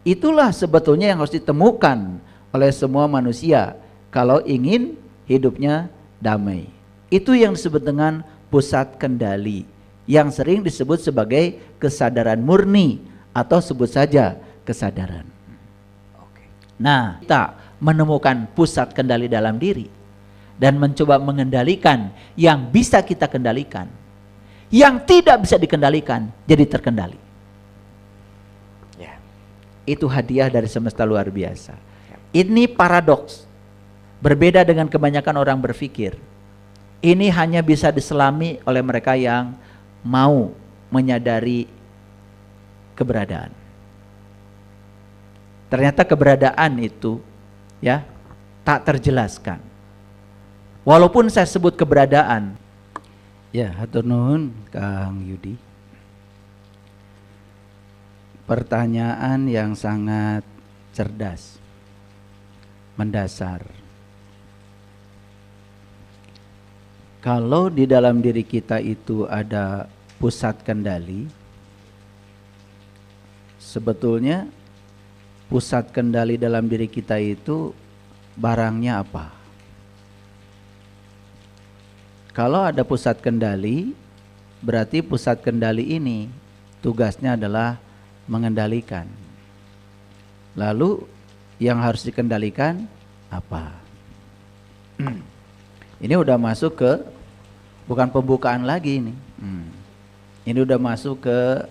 itulah sebetulnya yang harus ditemukan oleh semua manusia kalau ingin hidupnya damai. Itu yang disebut dengan pusat kendali, yang sering disebut sebagai kesadaran murni atau sebut saja kesadaran. Nah, kita menemukan pusat kendali dalam diri dan mencoba mengendalikan yang bisa kita kendalikan. Yang tidak bisa dikendalikan jadi terkendali. Itu hadiah dari semesta luar biasa. Ini paradoks. Berbeda dengan kebanyakan orang berpikir. Ini hanya bisa diselami oleh mereka yang mau menyadari keberadaan. Ternyata keberadaan itu ya tak terjelaskan. Walaupun saya sebut keberadaan. Ya, hatur nuhun Kang Yudi. Pertanyaan yang sangat cerdas, mendasar. Kalau di dalam diri kita itu ada pusat kendali, sebetulnya pusat kendali dalam diri kita itu barangnya apa? Kalau ada pusat kendali, berarti pusat kendali ini tugasnya adalah mengendalikan. Lalu yang harus dikendalikan apa? Ini udah masuk ke, bukan pembukaan lagi ini. Ini udah masuk ke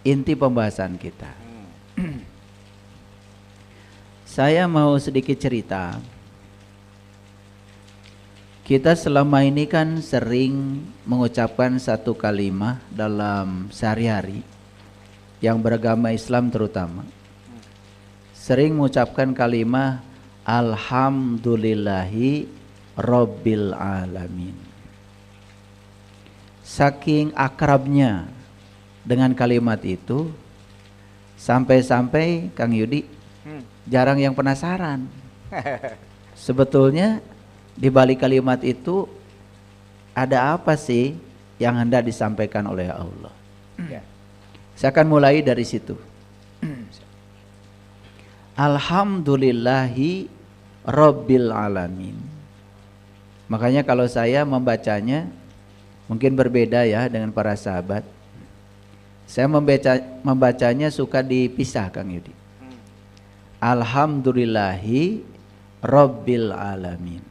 inti pembahasan kita. Saya mau sedikit cerita. Kita selama ini kan sering mengucapkan satu kalimat dalam sehari-hari, yang beragama Islam terutama. Sering mengucapkan kalimat Alhamdulillahi Rabbil Alamin. Saking akrabnya dengan kalimat itu, sampai-sampai Kang Yudi jarang yang penasaran. Sebetulnya di balik kalimat itu ada apa sih yang hendak disampaikan oleh Allah? Saya akan mulai dari situ. Alhamdulillahi Rabbil Alamin. Makanya kalau saya membacanya mungkin berbeda ya dengan para sahabat. Saya membacanya suka dipisah Kang Yudi. Alhamdulillahi Rabbil Alamin.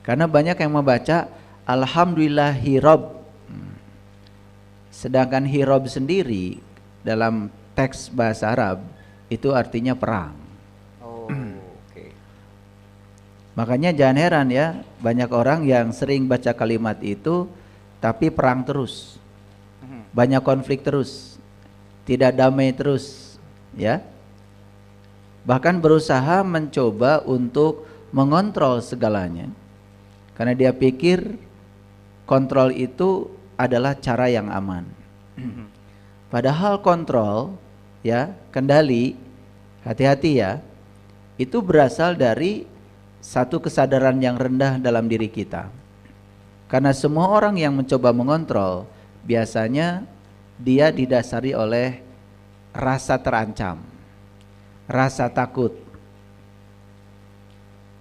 Karena banyak yang membaca Alhamdulillahi Rabb. Sedangkan hirob sendiri dalam teks bahasa Arab itu artinya perang. Makanya jangan heran ya, banyak orang yang sering baca kalimat itu tapi perang terus. Banyak konflik terus. Tidak damai terus, ya. Bahkan berusaha mencoba untuk mengontrol segalanya. Karena dia pikir kontrol itu adalah cara yang aman. Padahal kontrol, ya, kendali, hati-hati ya, itu berasal dari satu kesadaran yang rendah dalam diri kita. Karena semua orang yang mencoba mengontrol, biasanya dia didasari oleh rasa terancam, rasa takut.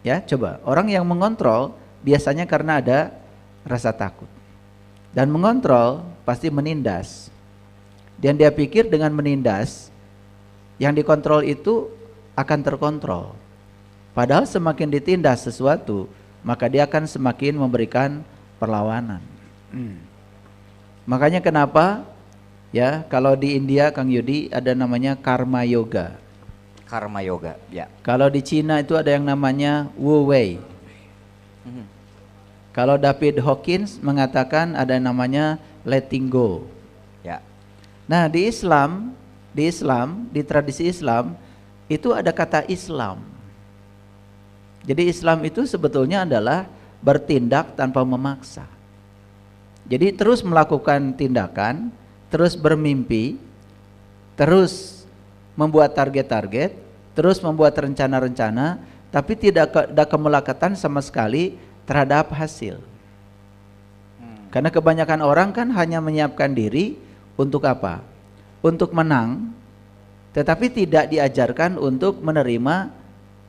Ya, coba, orang yang mengontrol biasanya karena ada rasa takut. Dan mengontrol pasti menindas. Dan dia pikir dengan menindas, yang dikontrol itu akan terkontrol. Padahal semakin ditindas sesuatu, maka dia akan semakin memberikan perlawanan. Makanya kenapa ya kalau di India Kang Yudi ada namanya karma yoga. Karma yoga, ya. Kalau di Cina itu ada yang namanya Wu Wei. Kalau David Hawkins mengatakan ada yang namanya letting go. Ya. Nah, di Islam, di tradisi Islam itu ada kata Islam. Jadi Islam itu sebetulnya adalah bertindak tanpa memaksa. Jadi terus melakukan tindakan, terus bermimpi, terus membuat target-target, terus membuat rencana-rencana, tapi tidak ada kemelekatan sama sekali terhadap hasil. Karena kebanyakan orang kan hanya menyiapkan diri untuk apa? Untuk menang, tetapi tidak diajarkan untuk menerima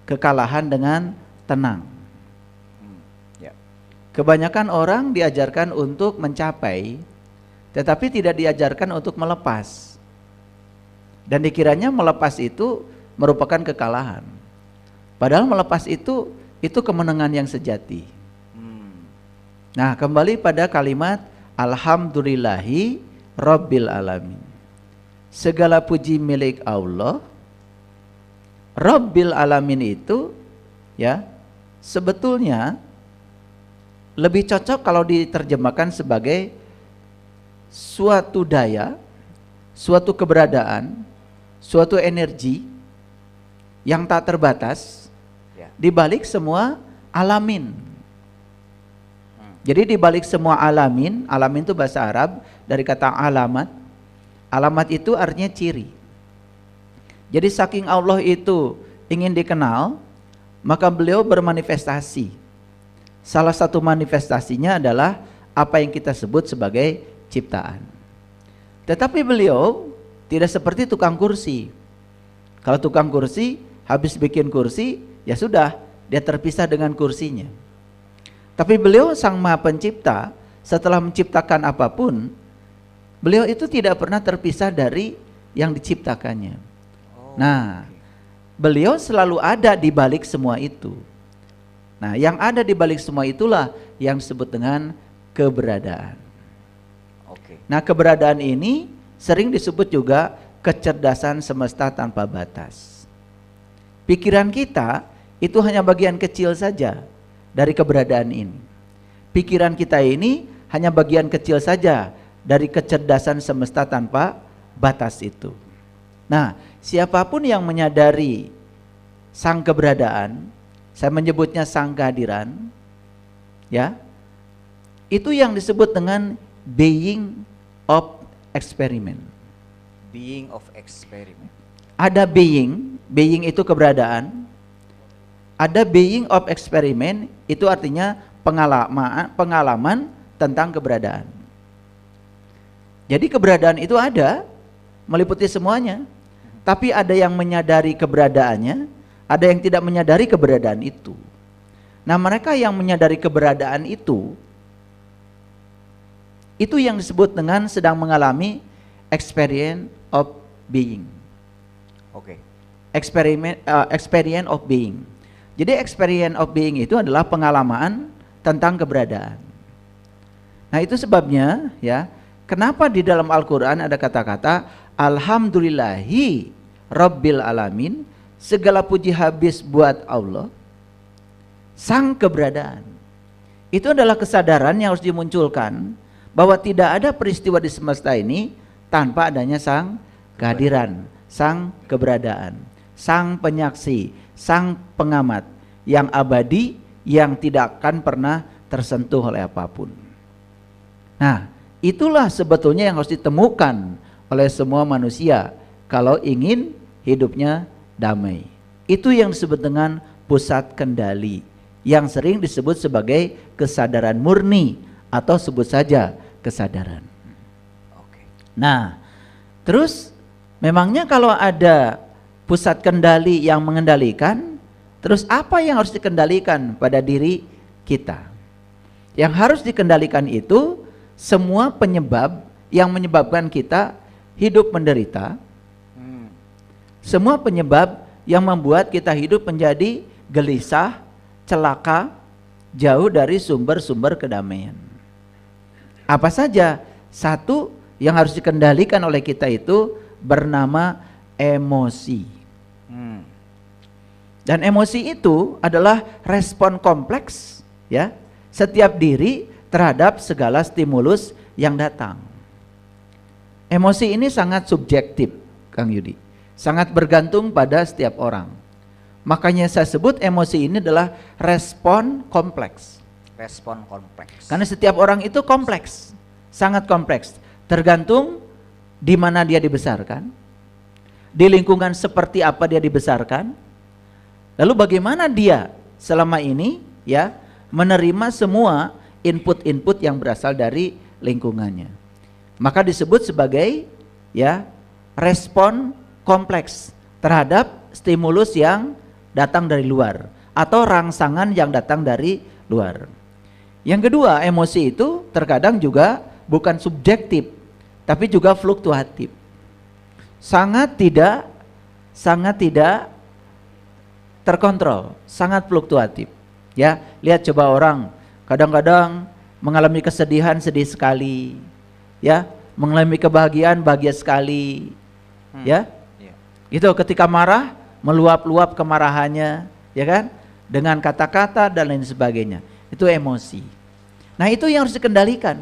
kekalahan dengan tenang. Ya. Kebanyakan orang diajarkan untuk mencapai, tetapi tidak diajarkan untuk melepas. Dan dikiranya melepas itu merupakan kekalahan. Padahal melepas itu kemenangan yang sejati. Nah, kembali pada kalimat alhamdulillahi rabbil alamin. Segala puji milik Allah. Rabbil alamin itu ya sebetulnya lebih cocok kalau diterjemahkan sebagai suatu daya, suatu keberadaan, suatu energi yang tak terbatas di balik semua alamin. Jadi di balik semua alamin itu bahasa Arab dari kata alamat. Alamat itu artinya ciri. Jadi saking Allah itu ingin dikenal, maka beliau bermanifestasi. Salah satu manifestasinya adalah apa yang kita sebut sebagai ciptaan. Tetapi beliau tidak seperti tukang kursi. Kalau tukang kursi habis bikin kursi, ya sudah, dia terpisah dengan kursinya. Tapi beliau Sang Maha Pencipta, setelah menciptakan apapun, beliau itu tidak pernah terpisah dari yang diciptakannya. Nah, beliau selalu ada di balik semua itu. Nah, yang ada di balik semua itulah yang disebut dengan keberadaan. Nah, keberadaan ini sering disebut juga kecerdasan semesta tanpa batas. Pikiran kita itu hanya bagian kecil saja dari keberadaan ini. Pikiran kita ini hanya bagian kecil saja dari kecerdasan semesta tanpa batas itu. Nah, siapapun yang menyadari sang keberadaan, saya menyebutnya sang kehadiran, ya, itu yang disebut dengan being of experiment. Being of experiment. Ada being itu keberadaan. Ada being of experiment, itu artinya pengalaman tentang keberadaan. Jadi keberadaan itu ada, meliputi semuanya. Tapi ada yang menyadari keberadaannya, ada yang tidak menyadari keberadaan itu. Nah, mereka yang menyadari keberadaan itu yang disebut dengan sedang mengalami experience of being. Experience of being. Jadi experience of being itu adalah pengalaman tentang keberadaan. Nah, itu sebabnya ya, kenapa di dalam Al-Qur'an ada kata-kata alhamdulillahi rabbil alamin, segala puji habis buat Allah, sang keberadaan. Itu adalah kesadaran yang harus dimunculkan bahwa tidak ada peristiwa di semesta ini tanpa adanya sang kehadiran, sang keberadaan, sang penyaksi, sang pengamat yang abadi, yang tidak akan pernah tersentuh oleh apapun. Nah, itulah sebetulnya yang harus ditemukan oleh semua manusia kalau ingin hidupnya damai. Itu yang disebut dengan pusat kendali, yang sering disebut sebagai kesadaran murni atau sebut saja kesadaran. Nah, terus memangnya kalau ada pusat kendali yang mengendalikan, terus apa yang harus dikendalikan pada diri kita? Yang harus dikendalikan itu semua penyebab yang menyebabkan kita hidup menderita. Semua penyebab yang membuat kita hidup menjadi gelisah, celaka, jauh dari sumber-sumber kedamaian. Apa saja? Satu yang harus dikendalikan oleh kita itu bernama emosi. Dan emosi itu adalah respon kompleks, ya, setiap diri terhadap segala stimulus yang datang. Emosi ini sangat subjektif, Kang Yudi, sangat bergantung pada setiap orang. Makanya saya sebut emosi ini adalah respon kompleks. Respon kompleks. Karena setiap orang itu kompleks, sangat kompleks, tergantung di mana dia dibesarkan, di lingkungan seperti apa dia dibesarkan, lalu bagaimana dia selama ini ya menerima semua input-input yang berasal dari lingkungannya. Maka disebut sebagai ya respon kompleks terhadap stimulus yang datang dari luar atau rangsangan yang datang dari luar. Yang kedua, emosi itu terkadang juga bukan subjektif, tapi juga fluktuatif. Sangat tidak terkontrol, sangat fluktuatif. Ya, lihat coba orang kadang-kadang mengalami kesedihan, sedih sekali, ya, mengalami kebahagiaan, bahagia sekali, ya. Itu ketika marah, meluap-luap kemarahannya, ya kan, dengan kata-kata dan lain sebagainya. Itu emosi. Nah, itu yang harus dikendalikan.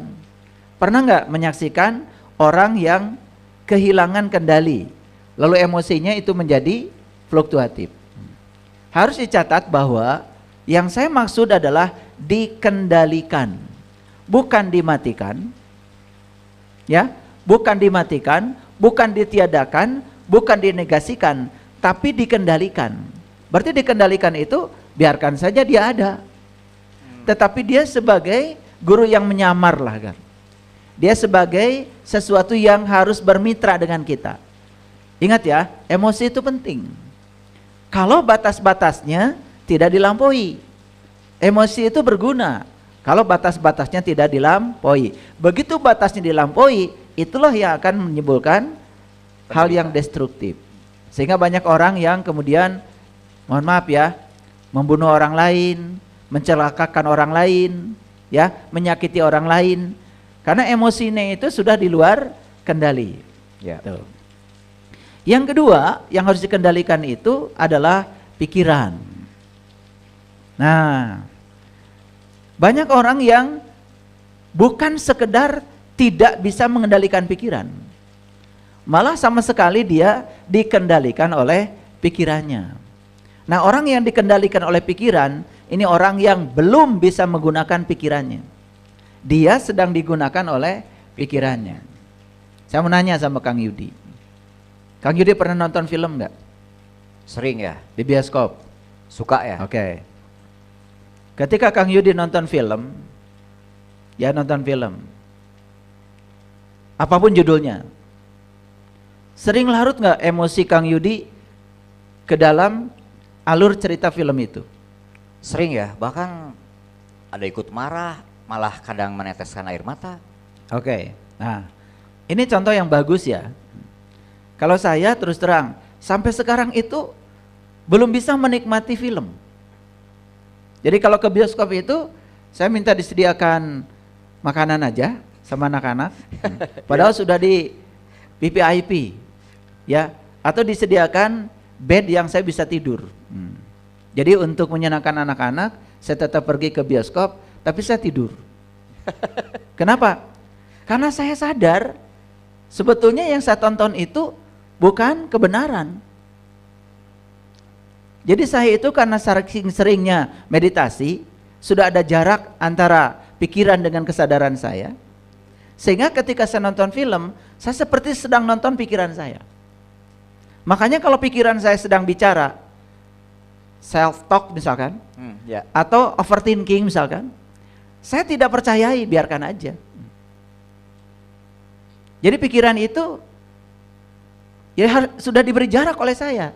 Pernah nggak menyaksikan orang yang kehilangan kendali, lalu emosinya itu menjadi fluktuatif? Harus dicatat bahwa yang saya maksud adalah dikendalikan, bukan dimatikan. Ya, bukan dimatikan, bukan ditiadakan, bukan dinegasikan, tapi dikendalikan. Berarti dikendalikan itu biarkan saja dia ada. Tetapi dia sebagai guru yang menyamar lah kan. Dia sebagai sesuatu yang harus bermitra dengan kita. Ingat ya, emosi itu penting. Kalau batas-batasnya tidak dilampaui, emosi itu berguna. Kalau batas-batasnya tidak dilampaui, begitu batasnya dilampaui, itulah yang akan menimbulkan hal yang destruktif. Sehingga banyak orang yang kemudian, mohon maaf ya, membunuh orang lain, mencelakakan orang lain, ya, menyakiti orang lain, karena emosinya itu sudah di luar kendali. Ya. Tuh. Yang kedua yang harus dikendalikan itu adalah pikiran. Nah, banyak orang yang bukan sekedar tidak bisa mengendalikan pikiran, malah sama sekali dia dikendalikan oleh pikirannya. Nah, orang yang dikendalikan oleh pikiran, ini orang yang belum bisa menggunakan pikirannya. Dia sedang digunakan oleh pikirannya. Saya mau nanya sama Kang Yudi. Kang Yudi pernah nonton film nggak? Sering ya. Di bioskop? Suka ya. Oke. Ketika Kang Yudi nonton film, ya nonton film, apapun judulnya, sering larut nggak emosi Kang Yudi ke dalam alur cerita film itu? Sering ya, bahkan ada ikut marah, malah kadang meneteskan air mata. Oke. Nah, ini contoh yang bagus ya. Kalau saya terus terang, sampai sekarang itu belum bisa menikmati film. Jadi kalau ke bioskop itu, saya minta disediakan makanan aja sama anak-anak. Padahal sudah di VVIP, ya, atau disediakan bed yang saya bisa tidur. Jadi untuk menyenangkan anak-anak, saya tetap pergi ke bioskop, tapi saya tidur. Kenapa? Karena saya sadar sebetulnya yang saya tonton itu bukan kebenaran. Jadi saya itu karena seringnya meditasi, sudah ada jarak antara pikiran dengan kesadaran saya. Sehingga ketika saya nonton film, saya seperti sedang nonton pikiran saya. Makanya kalau pikiran saya sedang bicara, self talk misalkan, Ya. atau overthinking misalkan, saya tidak percayai, biarkan aja. Jadi pikiran itu ya sudah diberi jarak oleh saya,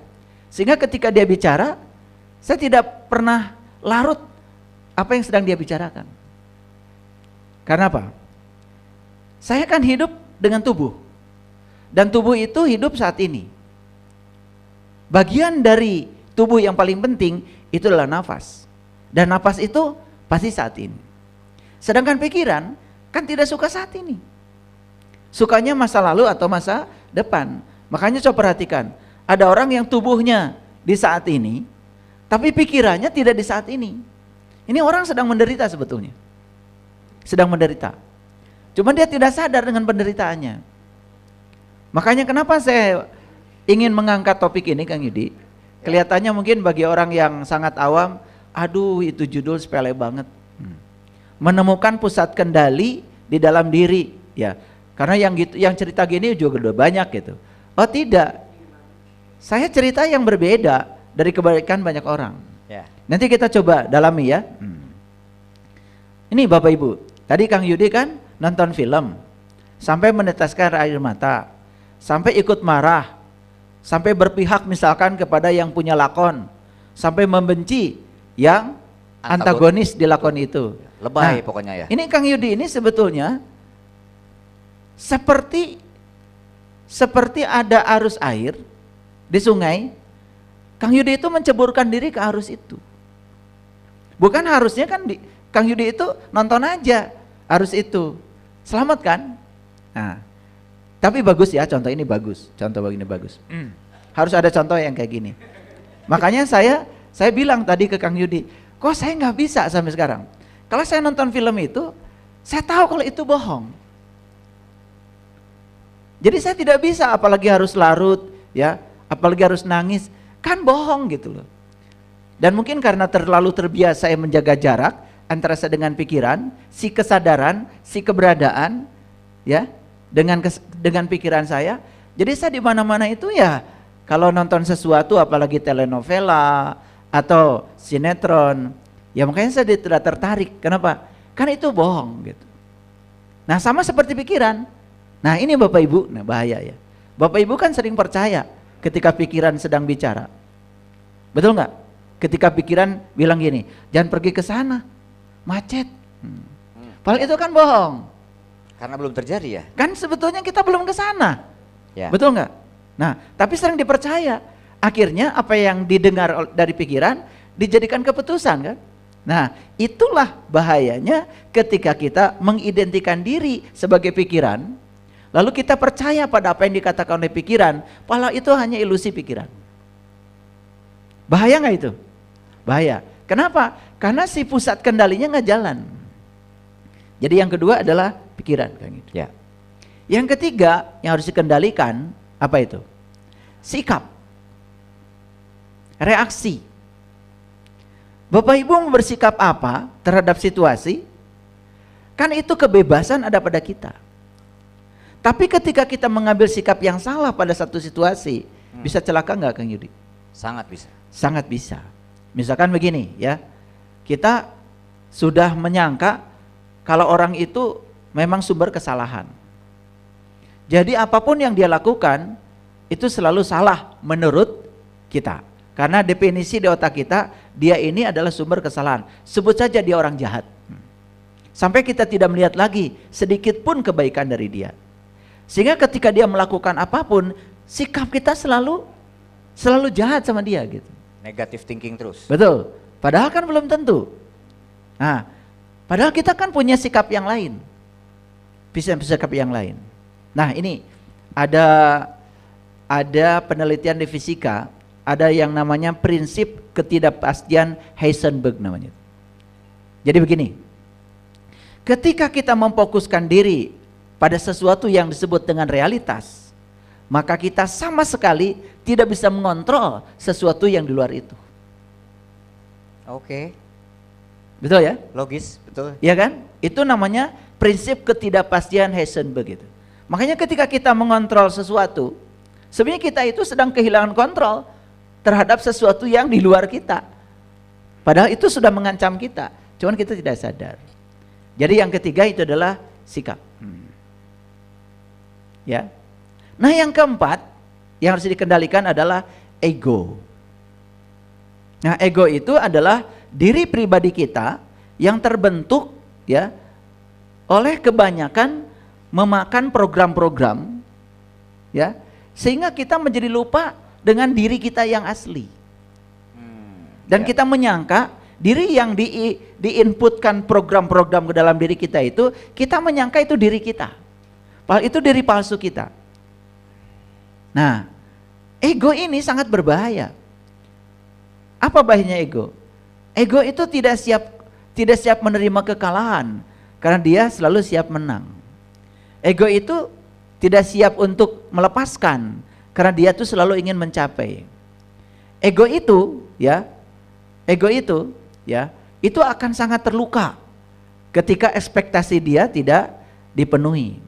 sehingga ketika dia bicara, saya tidak pernah larut apa yang sedang dia bicarakan. Karena apa? Saya kan hidup dengan tubuh, dan tubuh itu hidup saat ini. Bagian dari tubuh yang paling penting itu adalah nafas, dan nafas itu pasti saat ini. Sedangkan pikiran kan tidak suka saat ini, sukanya masa lalu atau masa depan. Makanya coba perhatikan, ada orang yang tubuhnya di saat ini, tapi pikirannya tidak di saat ini. Ini orang sedang menderita sebetulnya, sedang menderita. Cuma dia tidak sadar dengan penderitaannya. Makanya kenapa saya ingin mengangkat topik ini, Kang Yudi. Kelihatannya mungkin bagi orang yang sangat awam, aduh itu judul sepele banget. Menemukan pusat kendali di dalam diri, ya. Karena yang cerita gini juga udah banyak gitu. Oh tidak, saya cerita yang berbeda dari kebaikan banyak orang. Ya. Nanti kita coba dalami ya. Ini Bapak Ibu, tadi Kang Yudi kan nonton film, sampai meneteskan air mata, sampai ikut marah, sampai berpihak misalkan kepada yang punya lakon, sampai membenci yang antagonis di lakon itu. Lebay pokoknya ya. Ini Kang Yudi ini sebetulnya seperti ada arus air di sungai. Kang Yudi itu menceburkan diri ke arus itu. Bukan harusnya kan Kang Yudi itu nonton aja arus itu. Selamat kan? Nah, tapi bagus ya, contoh ini bagus. Contoh begini bagus. Harus ada contoh yang kayak gini. Makanya saya bilang tadi ke Kang Yudi, kok saya nggak bisa sampai sekarang. Kalau saya nonton film itu, saya tahu kalau itu bohong. Jadi saya tidak bisa, apalagi harus larut, ya, apalagi harus nangis, kan bohong gitu loh. Dan mungkin karena terlalu terbiasa saya menjaga jarak antara saya dengan pikiran, si kesadaran, si keberadaan, ya, dengan pikiran saya. Jadi saya di mana-mana itu ya, kalau nonton sesuatu, apalagi telenovela atau sinetron, ya makanya saya tidak tertarik. Kenapa? Kan itu bohong gitu. Nah sama seperti pikiran. Nah ini Bapak Ibu, nah bahaya ya. Bapak Ibu kan sering percaya ketika pikiran sedang bicara. Betul nggak? Ketika pikiran bilang gini, jangan pergi ke sana, macet. Padahal itu kan bohong. Karena belum terjadi ya. Kan sebetulnya kita belum ke sana. Ya. Betul nggak? Nah, tapi sering dipercaya. Akhirnya apa yang didengar dari pikiran dijadikan keputusan kan? Nah, itulah bahayanya ketika kita mengidentikan diri sebagai pikiran, lalu kita percaya pada apa yang dikatakan oleh pikiran, padahal itu hanya ilusi pikiran. Bahaya nggak itu? Bahaya. Kenapa? Karena si pusat kendalinya nggak jalan. Jadi yang kedua adalah pikiran, kan gitu. Ya. Yang ketiga yang harus dikendalikan apa itu? Sikap, reaksi. Bapak Ibu mau bersikap apa terhadap situasi? Kan itu kebebasan ada pada kita. Tapi ketika kita mengambil sikap yang salah pada satu situasi, bisa celaka nggak Kang Yudi? Sangat bisa. Sangat bisa. Misalkan begini ya, kita sudah menyangka kalau orang itu memang sumber kesalahan. Jadi apapun yang dia lakukan itu selalu salah menurut kita. Karena definisi di otak kita, dia ini adalah sumber kesalahan. Sebut saja dia orang jahat. Sampai kita tidak melihat lagi sedikit pun kebaikan dari dia. Sehingga ketika dia melakukan apapun, sikap kita selalu jahat sama dia gitu. Negative thinking terus. Betul. Padahal kan belum tentu. Nah, padahal kita kan punya sikap yang lain. Sikap yang lain. Nah, ini ada penelitian di fisika, ada yang namanya prinsip ketidakpastian Heisenberg namanya. Jadi begini. Ketika kita memfokuskan diri pada sesuatu yang disebut dengan realitas, maka kita sama sekali tidak bisa mengontrol sesuatu yang di luar itu. Oke. Betul ya? Logis, betul. Iya kan? Itu namanya prinsip ketidakpastian Heisenberg itu. Makanya ketika kita mengontrol sesuatu, sebenarnya kita itu sedang kehilangan kontrol terhadap sesuatu yang di luar kita. Padahal itu sudah mengancam kita, cuman kita tidak sadar. Jadi yang ketiga itu adalah sikap. Ya. Nah yang keempat yang harus dikendalikan adalah ego. Nah ego itu adalah diri pribadi kita yang terbentuk ya oleh kebanyakan memakan program-program ya, sehingga kita menjadi lupa dengan diri kita yang asli. Dan kita menyangka diri yang diinputkan program-program ke dalam diri kita itu, kita menyangka itu diri kita. Padahal itu diri palsu kita. Nah, ego ini sangat berbahaya. Apa bahayanya ego? Ego itu tidak siap menerima kekalahan karena dia selalu siap menang. Ego itu tidak siap untuk melepaskan karena dia tuh selalu ingin mencapai. Ego itu itu akan sangat terluka ketika ekspektasi dia tidak dipenuhi.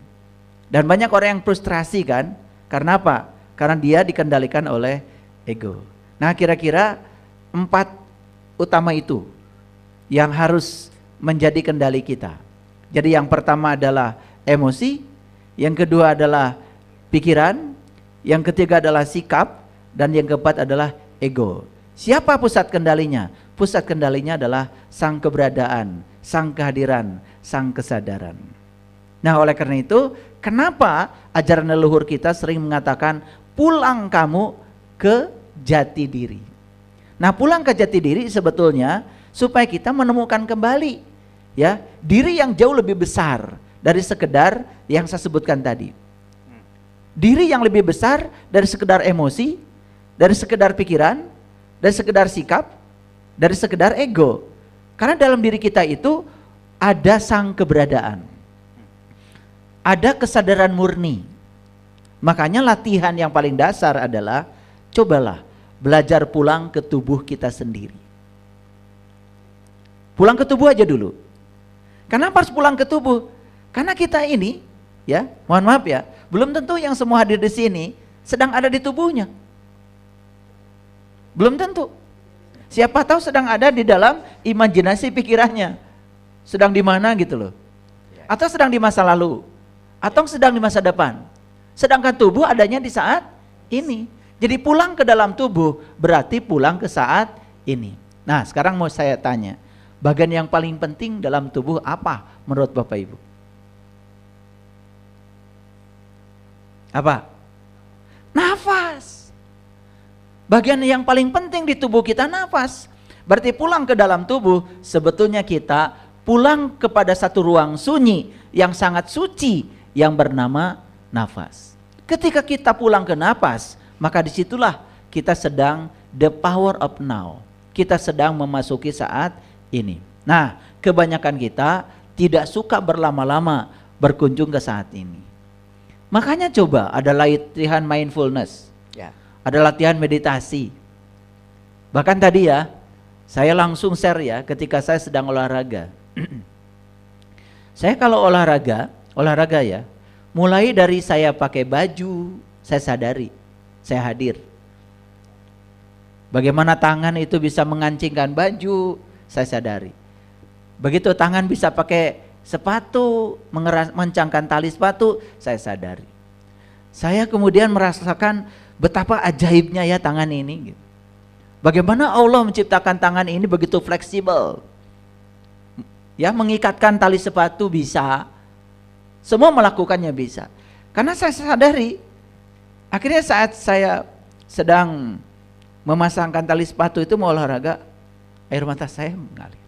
Dan banyak orang yang frustrasi kan, karena apa? Karena dia dikendalikan oleh ego. Nah kira-kira 4 utama itu yang harus menjadi kendali kita. Jadi yang pertama adalah emosi, yang kedua adalah pikiran, yang ketiga adalah sikap, Dan yang keempat adalah ego. Siapa pusat kendalinya? Pusat kendalinya adalah sang keberadaan, sang kehadiran, sang kesadaran. Nah, oleh karena itu, kenapa ajaran leluhur kita sering mengatakan pulang kamu ke jati diri. Nah, pulang ke jati diri sebetulnya supaya kita menemukan kembali ya diri yang jauh lebih besar dari sekedar yang saya sebutkan tadi. Diri yang lebih besar dari sekedar emosi, dari sekedar pikiran, dari sekedar sikap, dari sekedar ego. Karena dalam diri kita itu ada sang keberadaan. Ada kesadaran murni. Makanya latihan yang paling dasar adalah cobalah belajar pulang ke tubuh kita sendiri. Pulang ke tubuh aja dulu. Kenapa harus pulang ke tubuh? Karena kita ini, ya, mohon maaf ya, belum tentu yang semua hadir di sini sedang ada di tubuhnya. Belum tentu. Siapa tahu sedang ada di dalam imajinasi pikirannya. Sedang di mana gitu loh. Atau sedang di masa lalu. Atau sedang di masa depan. Sedangkan tubuh adanya di saat ini. Jadi pulang ke dalam tubuh berarti pulang ke saat ini. Nah, sekarang mau saya tanya, bagian yang paling penting dalam tubuh apa menurut Bapak Ibu? Apa? Nafas. Bagian yang paling penting di tubuh kita nafas. Berarti pulang ke dalam tubuh sebetulnya kita pulang kepada satu ruang sunyi yang sangat suci yang bernama nafas. Ketika kita pulang ke nafas, maka disitulah kita sedang the power of now. Kita sedang memasuki saat ini. Nah, kebanyakan kita tidak suka berlama-lama berkunjung ke saat ini. Makanya coba ada latihan mindfulness, ada latihan meditasi. Bahkan tadi ya, saya langsung share ya ketika saya sedang olahraga. Saya kalau olahraga ya, mulai dari saya pakai baju, saya sadari, saya hadir. Bagaimana tangan itu bisa mengancingkan baju, saya sadari. Begitu tangan bisa pakai sepatu, mengencangkan tali sepatu, saya sadari. Saya kemudian merasakan betapa ajaibnya ya tangan ini. Bagaimana Allah menciptakan tangan ini begitu fleksibel. Ya, mengikatkan tali sepatu bisa. Semua melakukannya bisa. Karena saya sadari, akhirnya saat saya sedang memasangkan tali sepatu itu mau olahraga, air mata saya mengalir.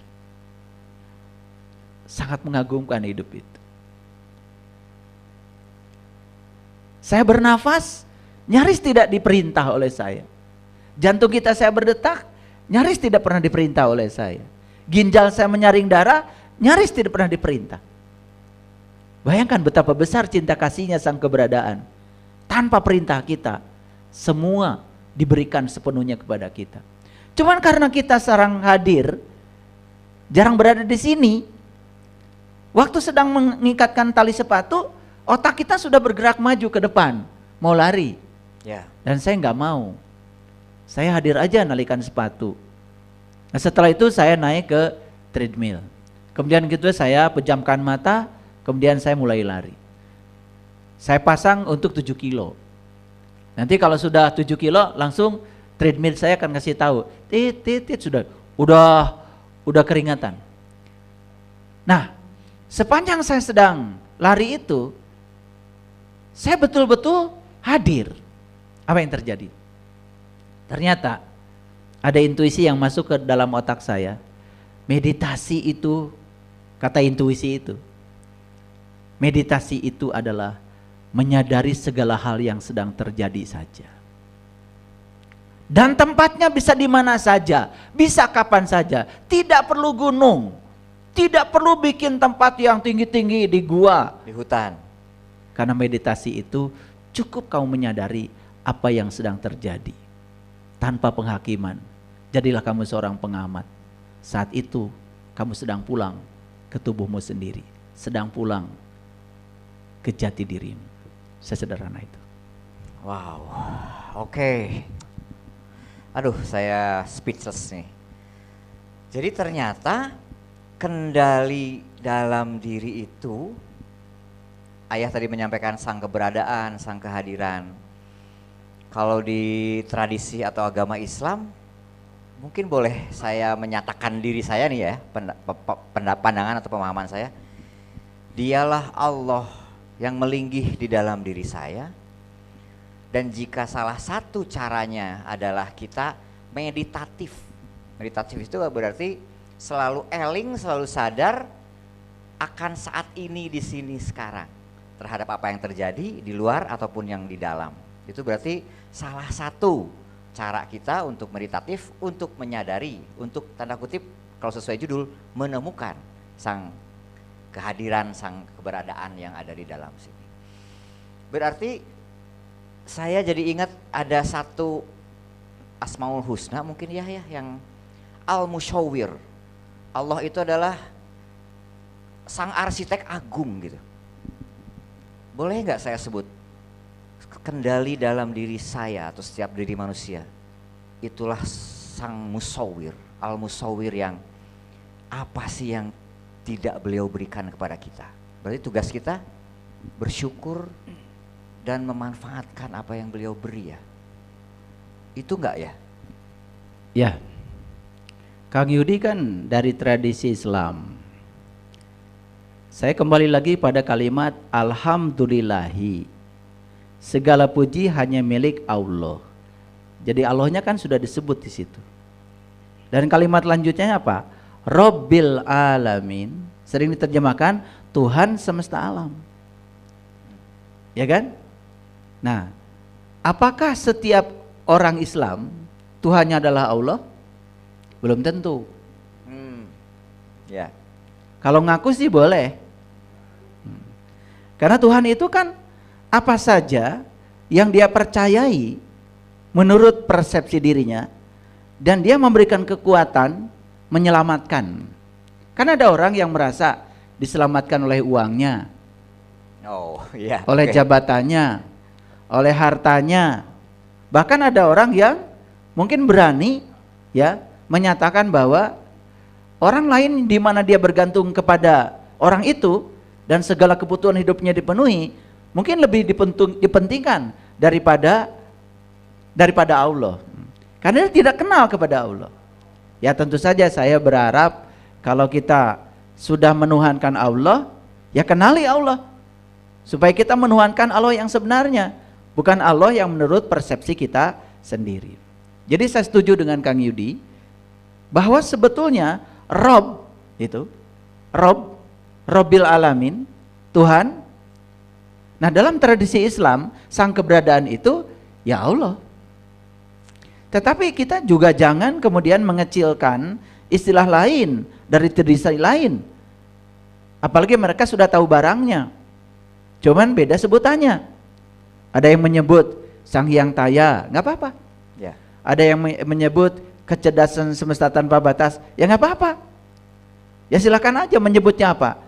Sangat mengagumkan hidup itu. Saya bernafas, nyaris tidak diperintah oleh saya. Jantung kita saya berdetak, nyaris tidak pernah diperintah oleh saya. Ginjal saya menyaring darah, nyaris tidak pernah diperintah. Bayangkan betapa besar cinta kasihnya sang keberadaan. Tanpa perintah kita, semua diberikan sepenuhnya kepada kita. Cuman karena kita jarang hadir, jarang berada di sini, waktu sedang mengikatkan tali sepatu, otak kita sudah bergerak maju ke depan, mau lari. Dan saya nggak mau. Saya hadir aja nalikan sepatu. Nah, setelah itu saya naik ke treadmill. Kemudian gitu saya pejamkan mata, kemudian saya mulai lari. Saya pasang untuk 7 kilo. Nanti kalau sudah 7 kilo langsung treadmill saya akan kasih tahu, sudah udah keringatan. Nah, sepanjang saya sedang lari itu, saya betul-betul hadir. Apa yang terjadi? Ternyata ada intuisi yang masuk ke dalam otak saya. Meditasi itu, kata intuisi itu, meditasi itu adalah menyadari segala hal yang sedang terjadi saja. Dan tempatnya bisa di mana saja, bisa kapan saja. Tidak perlu gunung, tidak perlu bikin tempat yang tinggi-tinggi di gua, di hutan. Karena meditasi itu cukup kamu menyadari apa yang sedang terjadi. Tanpa penghakiman, jadilah kamu seorang pengamat. Saat itu kamu sedang pulang ke tubuhmu sendiri, sedang pulang ke jati dirimu. Sesederhana itu. Wow, oke. Aduh, saya speechless nih. Jadi ternyata kendali dalam diri itu, ayah tadi menyampaikan sang keberadaan, sang kehadiran. Kalau di tradisi atau agama Islam, mungkin boleh saya menyatakan diri saya nih ya, pandangan atau pemahaman saya. Dialah Allah yang melinggih di dalam diri saya. Dan jika salah satu caranya adalah kita meditatif. Meditatif itu berarti selalu eling, selalu sadar akan saat ini di sini sekarang terhadap apa yang terjadi di luar ataupun yang di dalam. Itu berarti salah satu cara kita untuk meditatif, untuk menyadari, untuk tanda kutip kalau sesuai judul menemukan sang kehadiran, sang keberadaan yang ada di dalam sini. Berarti saya jadi ingat ada satu Asmaul Husna mungkin ya yang Al-Musyawwir. Allah itu adalah sang arsitek agung gitu. Boleh nggak saya sebut kendali dalam diri saya atau setiap diri manusia? Itulah sang musawwir, Al-Musawwir yang apa sih yang tidak beliau berikan kepada kita. Berarti tugas kita bersyukur dan memanfaatkan apa yang beliau beri ya. Itu enggak ya? Ya, Kang Yudi kan dari tradisi Islam. Saya kembali lagi pada kalimat Alhamdulillahi, segala puji hanya milik Allah. Jadi Allahnya kan sudah disebut di situ. Dan kalimat lanjutnya apa? Rabbil alamin, sering diterjemahkan Tuhan semesta alam. Ya kan? Nah, apakah setiap orang Islam Tuhannya adalah Allah? Belum tentu. Ya. Kalau ngaku sih boleh. Karena Tuhan itu kan apa saja yang dia percayai menurut persepsi dirinya, dan dia memberikan kekuatan menyelamatkan. Karena ada orang yang merasa diselamatkan oleh uangnya, oleh jabatannya, oleh hartanya. Bahkan ada orang yang mungkin berani ya menyatakan bahwa orang lain di mana dia bergantung kepada orang itu dan segala kebutuhan hidupnya dipenuhi, mungkin lebih dipentingkan daripada Allah. Karena dia tidak kenal kepada Allah. Ya tentu saja saya berharap kalau kita sudah menuhankan Allah, ya kenali Allah. Supaya kita menuhankan Allah yang sebenarnya, bukan Allah yang menurut persepsi kita sendiri. Jadi saya setuju dengan Kang Yudi bahwa sebetulnya Rob itu, Robbil Alamin, Tuhan. Nah dalam tradisi Islam, sang keberadaan itu ya Allah. Tetapi kita juga jangan kemudian mengecilkan istilah lain dari tradisi lain. Apalagi mereka sudah tahu barangnya, cuman beda sebutannya. Ada yang menyebut Sang Hyang Taya, nggak apa-apa. Ya. Ada yang menyebut kecerdasan semesta tanpa batas, ya nggak apa-apa. Ya silakan aja menyebutnya apa.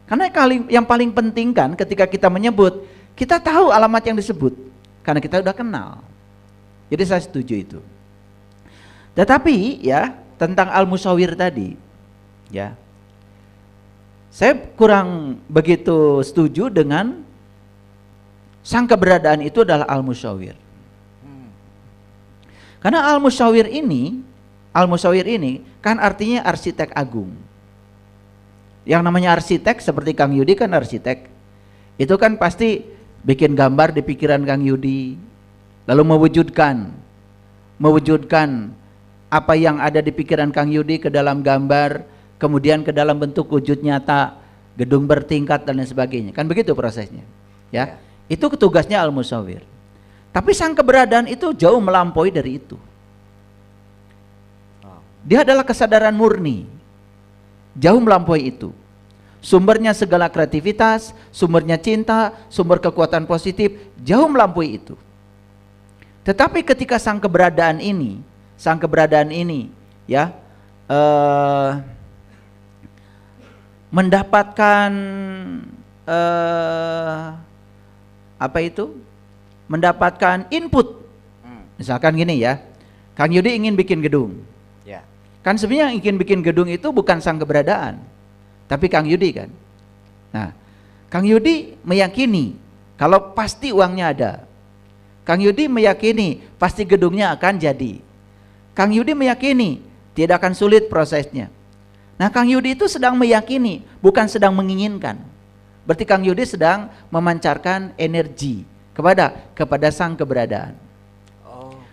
Karena yang paling penting kan ketika kita menyebut, kita tahu alamat yang disebut. Karena kita udah kenal. Jadi saya setuju itu. Tetapi ya tentang Al-Musawwir tadi, ya saya kurang begitu setuju dengan sang keberadaan itu adalah Al-Musawwir. Karena Al-Musawwir ini kan artinya arsitek agung. Yang namanya arsitek seperti Kang Yudi kan arsitek. Itu kan pasti bikin gambar di pikiran Kang Yudi, lalu mewujudkan apa yang ada di pikiran Kang Yudi ke dalam gambar, kemudian ke dalam bentuk wujud nyata, gedung bertingkat dan lain sebagainya. Kan begitu prosesnya. Ya. Itu tugasnya Al-Musawwir. Tapi sang keberadaan itu jauh melampaui dari itu. Dia adalah kesadaran murni. Jauh melampaui itu. Sumbernya segala kreativitas, sumbernya cinta, sumber kekuatan positif, jauh melampaui itu. Tetapi ketika sang keberadaan ini ya mendapatkan mendapatkan input. Misalkan gini ya, Kang Yudi ingin bikin gedung. Ya. Kan sebenarnya yang ingin bikin gedung itu bukan sang keberadaan, tapi Kang Yudi kan. Nah, Kang Yudi meyakini kalau pasti uangnya ada. Kang Yudi meyakini pasti gedungnya akan jadi. Kang Yudi meyakini tidak akan sulit prosesnya. Nah, Kang Yudi itu sedang meyakini, bukan sedang menginginkan. Berarti Kang Yudi sedang memancarkan energi kepada sang keberadaan.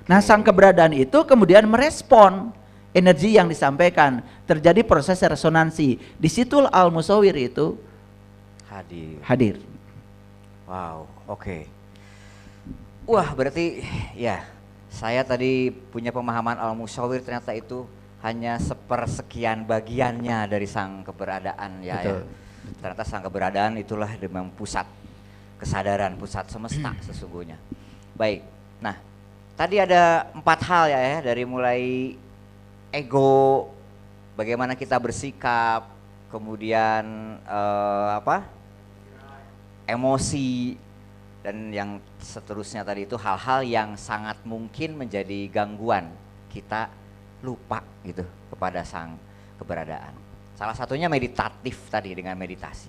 Nah, sang keberadaan itu kemudian merespon energi yang disampaikan, terjadi proses resonansi. Di situ Al-Musawwir itu hadir. Wow, oke. Wah, berarti ya saya tadi punya pemahaman Al-Musawwir ternyata itu hanya sepersekian bagiannya dari sang keberadaan ya. Betul. Ternyata sang keberadaan itulah memang pusat kesadaran, pusat semesta sesungguhnya. Baik, nah tadi ada 4 hal ya, dari mulai ego, bagaimana kita bersikap, kemudian emosi, dan yang seterusnya tadi itu hal-hal yang sangat mungkin menjadi gangguan kita lupa gitu kepada sang keberadaan. Salah satunya meditatif tadi dengan meditasi.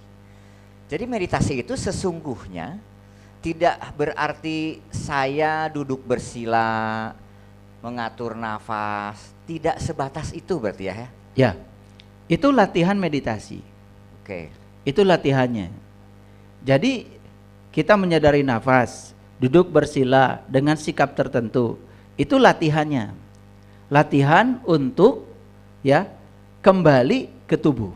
Jadi meditasi itu sesungguhnya tidak berarti saya duduk bersila, mengatur nafas, tidak sebatas itu berarti ya? Ya, itu latihan meditasi. Oke. Itu latihannya. Jadi kita menyadari nafas, duduk bersila dengan sikap tertentu, itu latihannya. Latihan untuk ya kembali ke tubuh.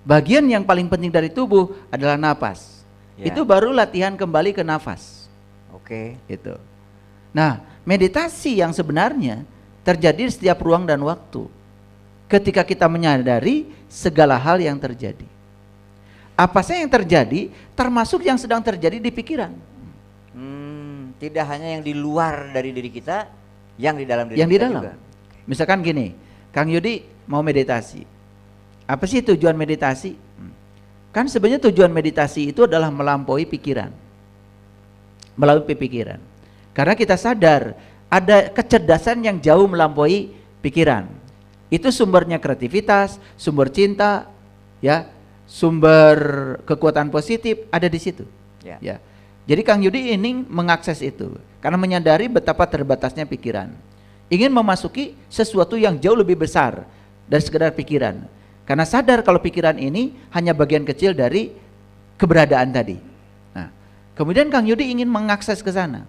Bagian yang paling penting dari tubuh adalah nafas. Ya. Itu baru latihan kembali ke nafas. Oke. Itu. Nah, meditasi yang sebenarnya terjadi di setiap ruang dan waktu. Ketika kita menyadari segala hal yang terjadi. Apa saja yang terjadi, termasuk yang sedang terjadi di pikiran. Tidak hanya yang di luar dari diri kita, yang di dalam diri Yang di kita dalam. juga. Misalkan gini, Kang Yudi mau meditasi. Apa sih tujuan meditasi? Kan sebenarnya tujuan meditasi itu adalah melampaui pikiran. Melalui pikiran. Karena kita sadar ada kecerdasan yang jauh melampaui pikiran. Itu sumbernya kreativitas, sumber cinta, ya, sumber kekuatan positif ada di situ. Ya. Ya. Jadi Kang Yudi ingin mengakses itu karena menyadari betapa terbatasnya pikiran. Ingin memasuki sesuatu yang jauh lebih besar dari sekedar pikiran. Karena sadar kalau pikiran ini hanya bagian kecil dari keberadaan tadi. Nah, kemudian Kang Yudi ingin mengakses ke sana.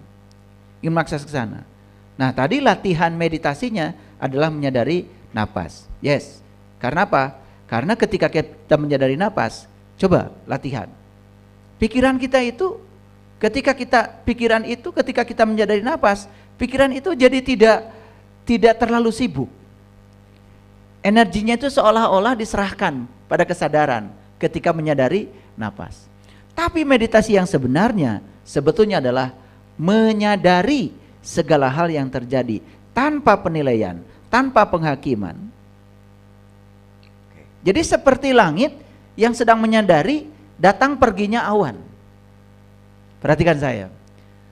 Nah, tadi latihan meditasinya adalah menyadari napas. Yes. Karena apa? Karena ketika kita menyadari napas, coba latihan. Pikiran kita itu ketika kita menyadari napas, pikiran itu jadi tidak terlalu sibuk. Energinya itu seolah-olah diserahkan pada kesadaran ketika menyadari napas. Tapi meditasi yang sebenarnya sebetulnya adalah menyadari segala hal yang terjadi tanpa penilaian, tanpa penghakiman. Jadi seperti langit yang sedang menyadari datang perginya awan. Perhatikan saya.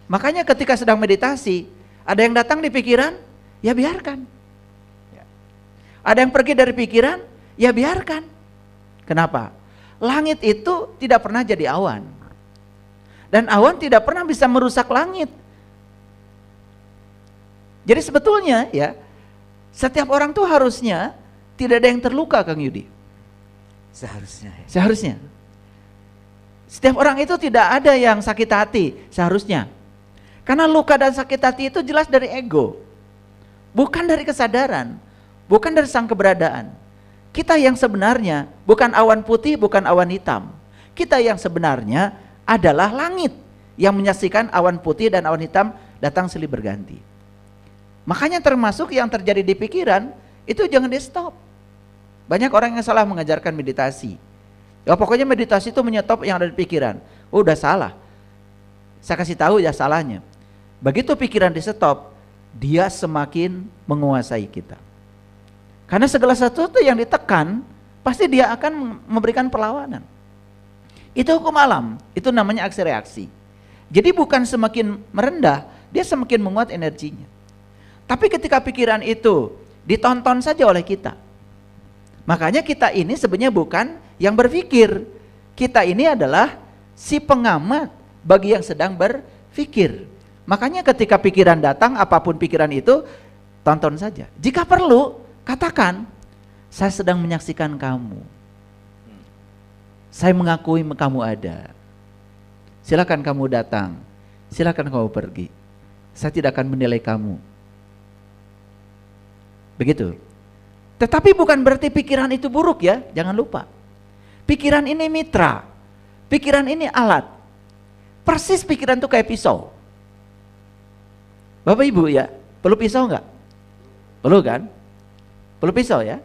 Makanya ketika sedang meditasi, ada yang datang di pikiran, ya biarkan. Ada yang pergi dari pikiran, ya biarkan. Kenapa? Langit itu tidak pernah jadi awan. Dan awan tidak pernah bisa merusak langit. Jadi sebetulnya ya, setiap orang tuh harusnya tidak ada yang terluka, Kang Yudi. Seharusnya ya. Seharusnya. Setiap orang itu tidak ada yang sakit hati, seharusnya. Karena luka dan sakit hati itu jelas dari ego. Bukan dari kesadaran, bukan dari sang keberadaan. Kita yang sebenarnya bukan awan putih, bukan awan hitam. Kita yang sebenarnya adalah langit yang menyaksikan awan putih dan awan hitam datang silih berganti. Makanya termasuk yang terjadi di pikiran itu jangan di stop. Banyak orang yang salah mengajarkan meditasi. Ya pokoknya meditasi itu menyetop yang ada di pikiran. Oh, udah salah. Saya kasih tahu ya salahnya. Begitu pikiran di stop, dia semakin menguasai kita. Karena segala sesuatu yang ditekan, pasti dia akan memberikan perlawanan. Itu hukum alam, itu namanya aksi reaksi. Jadi bukan semakin merendah, dia semakin menguat energinya. Tapi ketika pikiran itu ditonton saja oleh kita, makanya kita ini sebenarnya bukan yang berpikir. Kita ini adalah si pengamat bagi yang sedang berpikir. Makanya ketika pikiran datang, apapun pikiran itu, tonton saja. Jika perlu, katakan, saya sedang menyaksikan kamu. Saya mengakui kamu ada. Silakan kamu datang. Silakan kamu pergi. Saya tidak akan menilai kamu. Begitu. Tetapi bukan berarti pikiran itu buruk ya, jangan lupa. Pikiran ini mitra. Pikiran ini alat. Persis pikiran itu kayak pisau. Bapak Ibu ya, perlu pisau enggak? Perlu kan? Perlu pisau ya.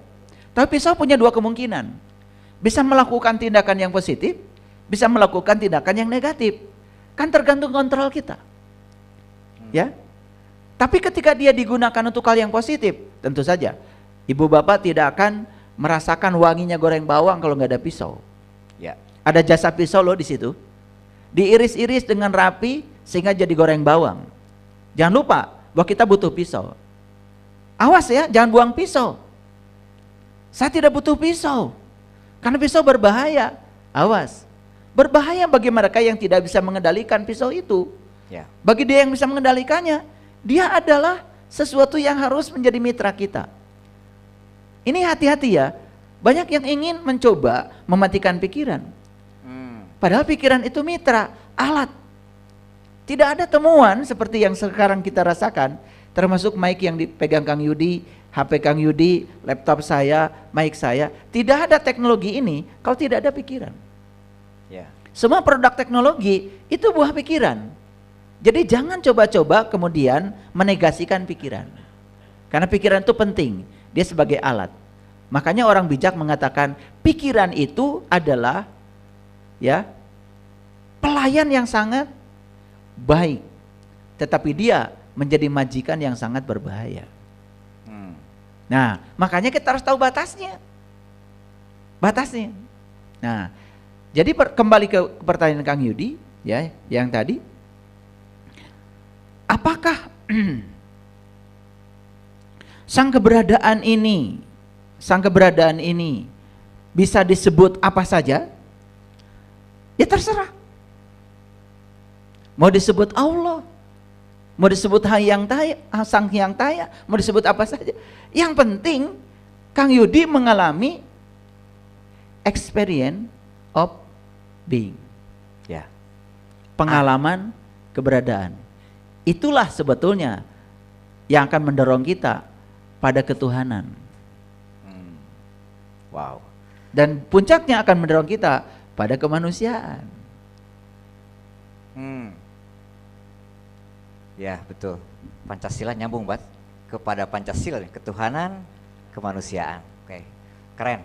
Tapi pisau punya dua kemungkinan. Bisa melakukan tindakan yang positif, bisa melakukan tindakan yang negatif. Kan tergantung kontrol kita. Ya. Tapi ketika dia digunakan untuk hal yang positif, tentu saja ibu bapak tidak akan merasakan wanginya goreng bawang kalau nggak ada pisau. Ya. Ada jasa pisau loh di situ. Diiris-iris dengan rapi sehingga jadi goreng bawang. Jangan lupa bahwa kita butuh pisau. Awas ya, jangan buang pisau. Saya tidak butuh pisau. Karena pisau berbahaya. Awas. Berbahaya bagi mereka yang tidak bisa mengendalikan pisau itu. Ya. Bagi dia yang bisa mengendalikannya, dia adalah sesuatu yang harus menjadi mitra kita. Ini hati-hati ya. Banyak yang ingin mencoba mematikan pikiran. Padahal pikiran itu mitra, alat. Tidak ada temuan seperti yang sekarang kita rasakan, termasuk mic yang dipegang Kang Yudi, HP Kang Yudi, laptop saya, mic saya. Tidak ada teknologi ini kalau tidak ada pikiran. Ya. Semua produk teknologi itu buah pikiran. Jadi jangan coba-coba kemudian menegasikan pikiran. Karena pikiran itu penting, dia sebagai alat. Makanya orang bijak mengatakan pikiran itu adalah ya pelayan yang sangat baik, tetapi dia menjadi majikan yang sangat berbahaya. Nah, makanya kita harus tahu batasnya. Batasnya. Nah, jadi kembali ke pertanyaan Kang Yudi, ya, yang tadi, apakah sang keberadaan ini bisa disebut apa saja? Ya terserah. Mau disebut Allah, mau disebut Sang Hyang Taya, mau disebut apa saja. Yang penting Kang Yudi mengalami experience of being. Ya. Pengalaman keberadaan. Itulah sebetulnya yang akan mendorong kita pada ketuhanan. Wow. Dan puncaknya akan mendorong kita pada kemanusiaan. Ya betul, Pancasila nyambung banget kepada Pancasila, ketuhanan, kemanusiaan. Oke, keren.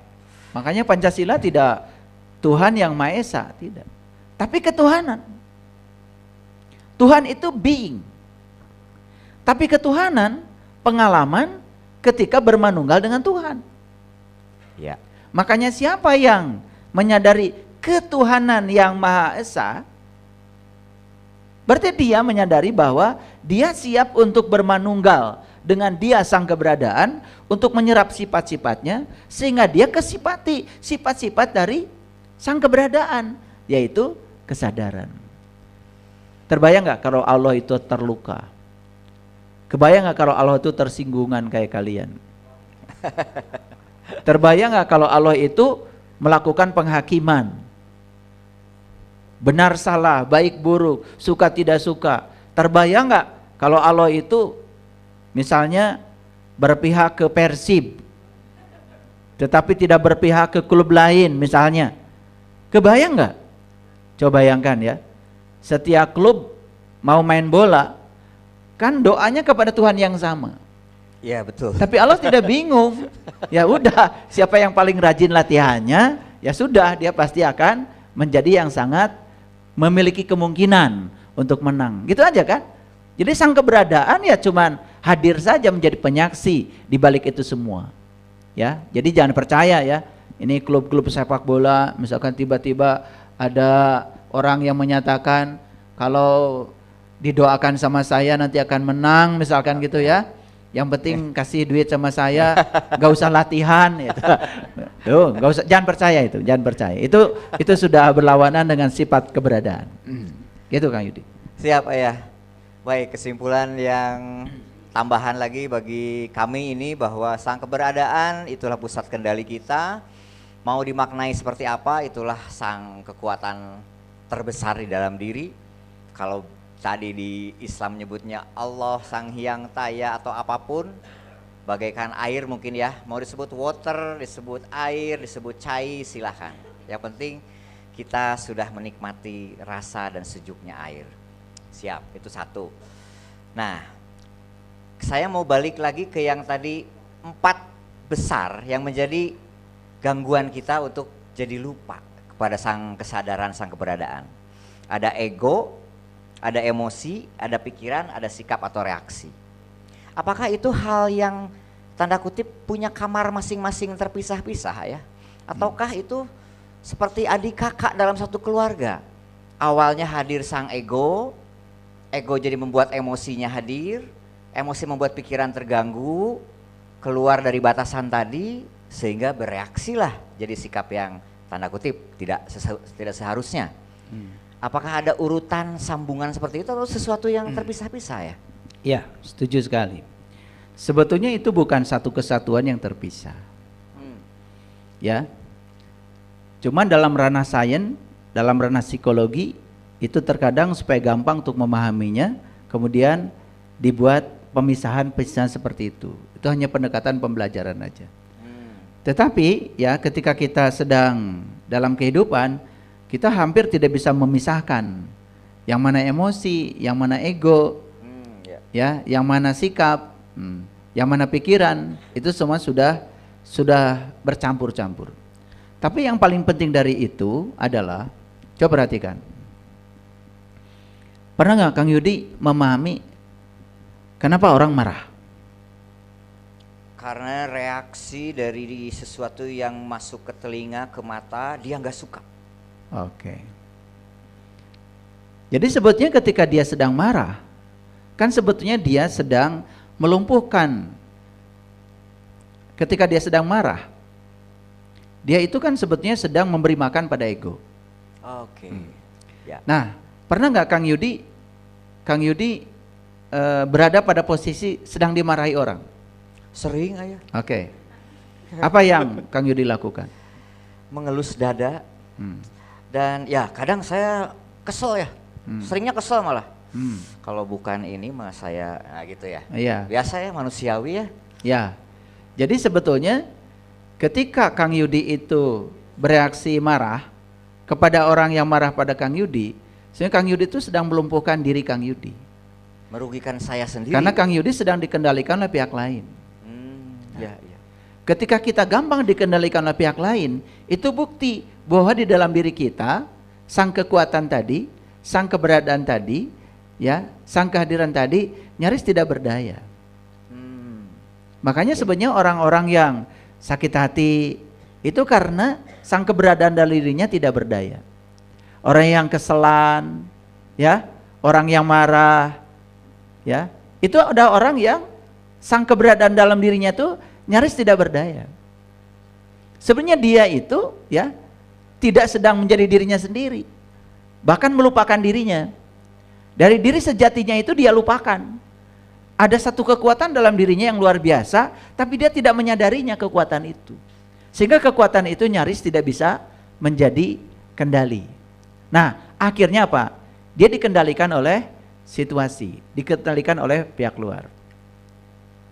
Makanya Pancasila tidak Tuhan yang Maha Esa, tidak. Tapi ketuhanan. Tuhan itu being. Tapi ketuhanan, pengalaman ketika bermanunggal dengan Tuhan. Ya. Makanya siapa yang menyadari ketuhanan yang Maha Esa, berarti dia menyadari bahwa dia siap untuk bermanunggal dengan dia sang keberadaan untuk menyerap sifat-sifatnya sehingga dia kesipati sifat-sifat dari sang keberadaan, yaitu kesadaran. Terbayang gak kalau Allah itu terluka? Kebayang gak kalau Allah itu tersinggungan kayak kalian? Terbayang gak kalau Allah itu melakukan penghakiman? Benar salah, baik buruk, suka tidak suka. Terbayang nggak kalau Allah itu misalnya berpihak ke Persib, tetapi tidak berpihak ke klub lain misalnya? Kebayang nggak? Coba bayangkan ya, setiap klub mau main bola, kan doanya kepada Tuhan yang sama. Iya betul. Tapi Allah tidak bingung. Ya udah, siapa yang paling rajin latihannya, ya sudah dia pasti akan menjadi yang sangat memiliki kemungkinan untuk menang. Gitu aja kan? Jadi sang keberadaan ya cuman hadir saja menjadi penyaksi di balik itu semua. Ya, jadi jangan percaya ya. Ini klub-klub sepak bola misalkan tiba-tiba ada orang yang menyatakan kalau didoakan sama saya nanti akan menang misalkan gitu ya. Yang penting kasih duit sama saya, gak usah latihan gitu. Tuh, gak usah, jangan percaya itu, jangan percaya. Itu sudah berlawanan dengan sifat keberadaan. Gitu Kang Yudi. Siap Ayah. Baik, kesimpulan yang tambahan lagi bagi kami ini bahwa sang keberadaan itulah pusat kendali kita. Mau dimaknai seperti apa, itulah sang kekuatan terbesar di dalam diri. Kalau tadi di Islam nyebutnya Allah, Sang Hyang Taya atau apapun, bagaikan air mungkin ya, mau disebut water, disebut air, disebut cai, silahkan. Yang penting kita sudah menikmati rasa dan sejuknya air. Siap, itu satu. Nah, saya mau balik lagi ke yang tadi 4 besar yang menjadi gangguan kita untuk jadi lupa kepada sang kesadaran, sang keberadaan. Ada ego, ada emosi, ada pikiran, ada sikap atau reaksi. Apakah itu hal yang tanda kutip punya kamar masing-masing terpisah-pisah ya? Ataukah itu seperti adik kakak dalam satu keluarga? Awalnya hadir sang ego, ego jadi membuat emosinya hadir, emosi membuat pikiran terganggu, keluar dari batasan tadi, sehingga bereaksilah jadi sikap yang tanda kutip tidak seharusnya. Apakah ada urutan sambungan seperti itu atau sesuatu yang terpisah-pisah ya? Ya, setuju sekali. Sebetulnya itu bukan satu kesatuan yang terpisah. Ya. Cuman dalam ranah sains, dalam ranah psikologi, itu terkadang supaya gampang untuk memahaminya, kemudian dibuat pemisahan-pemisahan seperti itu. Itu hanya pendekatan pembelajaran aja. Tetapi ya ketika kita sedang dalam kehidupan, kita hampir tidak bisa memisahkan yang mana emosi, yang mana ego, ya, yang mana sikap, yang mana pikiran, itu semua sudah bercampur-campur. Tapi yang paling penting dari itu adalah, coba perhatikan. Pernah nggak Kang Yudi memahami kenapa orang marah? Karena reaksi dari sesuatu yang masuk ke telinga, ke mata, dia nggak suka. Oke. Jadi sebetulnya ketika dia sedang marah, kan sebetulnya dia sedang melumpuhkan. Ketika dia sedang marah, dia itu kan sebetulnya sedang memberi makan pada ego. Oke. Ya. Nah, pernah nggak Kang Yudi berada pada posisi sedang dimarahi orang? Sering ayah. Oke. Apa yang Kang Yudi lakukan? Mengelus dada. Dan ya kadang saya kesel ya. Seringnya kesel malah. Kalau bukan ini mah saya gitu ya. Iya. Biasa ya, manusiawi ya. Ya. Jadi sebetulnya ketika Kang Yudi itu bereaksi marah kepada orang yang marah pada Kang Yudi, sehingga Kang Yudi itu sedang melumpuhkan diri Kang Yudi. Merugikan saya sendiri. Karena Kang Yudi sedang dikendalikan oleh pihak lain. Ya, ya. Ketika kita gampang dikendalikan oleh pihak lain, itu bukti bahwa di dalam diri kita sang kekuatan tadi, sang keberadaan tadi, ya, sang kehadiran tadi nyaris tidak berdaya. Makanya sebenarnya orang-orang yang sakit hati itu karena sang keberadaan dalam dirinya tidak berdaya. Orang yang keselan, ya, orang yang marah, ya, itu ada orang yang sang keberadaan dalam dirinya itu nyaris tidak berdaya. Sebenarnya dia itu ya tidak sedang menjadi dirinya sendiri, bahkan melupakan dirinya. Dari diri sejatinya itu dia lupakan. Ada satu kekuatan dalam dirinya yang luar biasa, tapi dia tidak menyadarinya kekuatan itu. Sehingga kekuatan itu nyaris tidak bisa menjadi kendali. Nah, akhirnya apa? Dia dikendalikan oleh situasi, dikendalikan oleh pihak luar.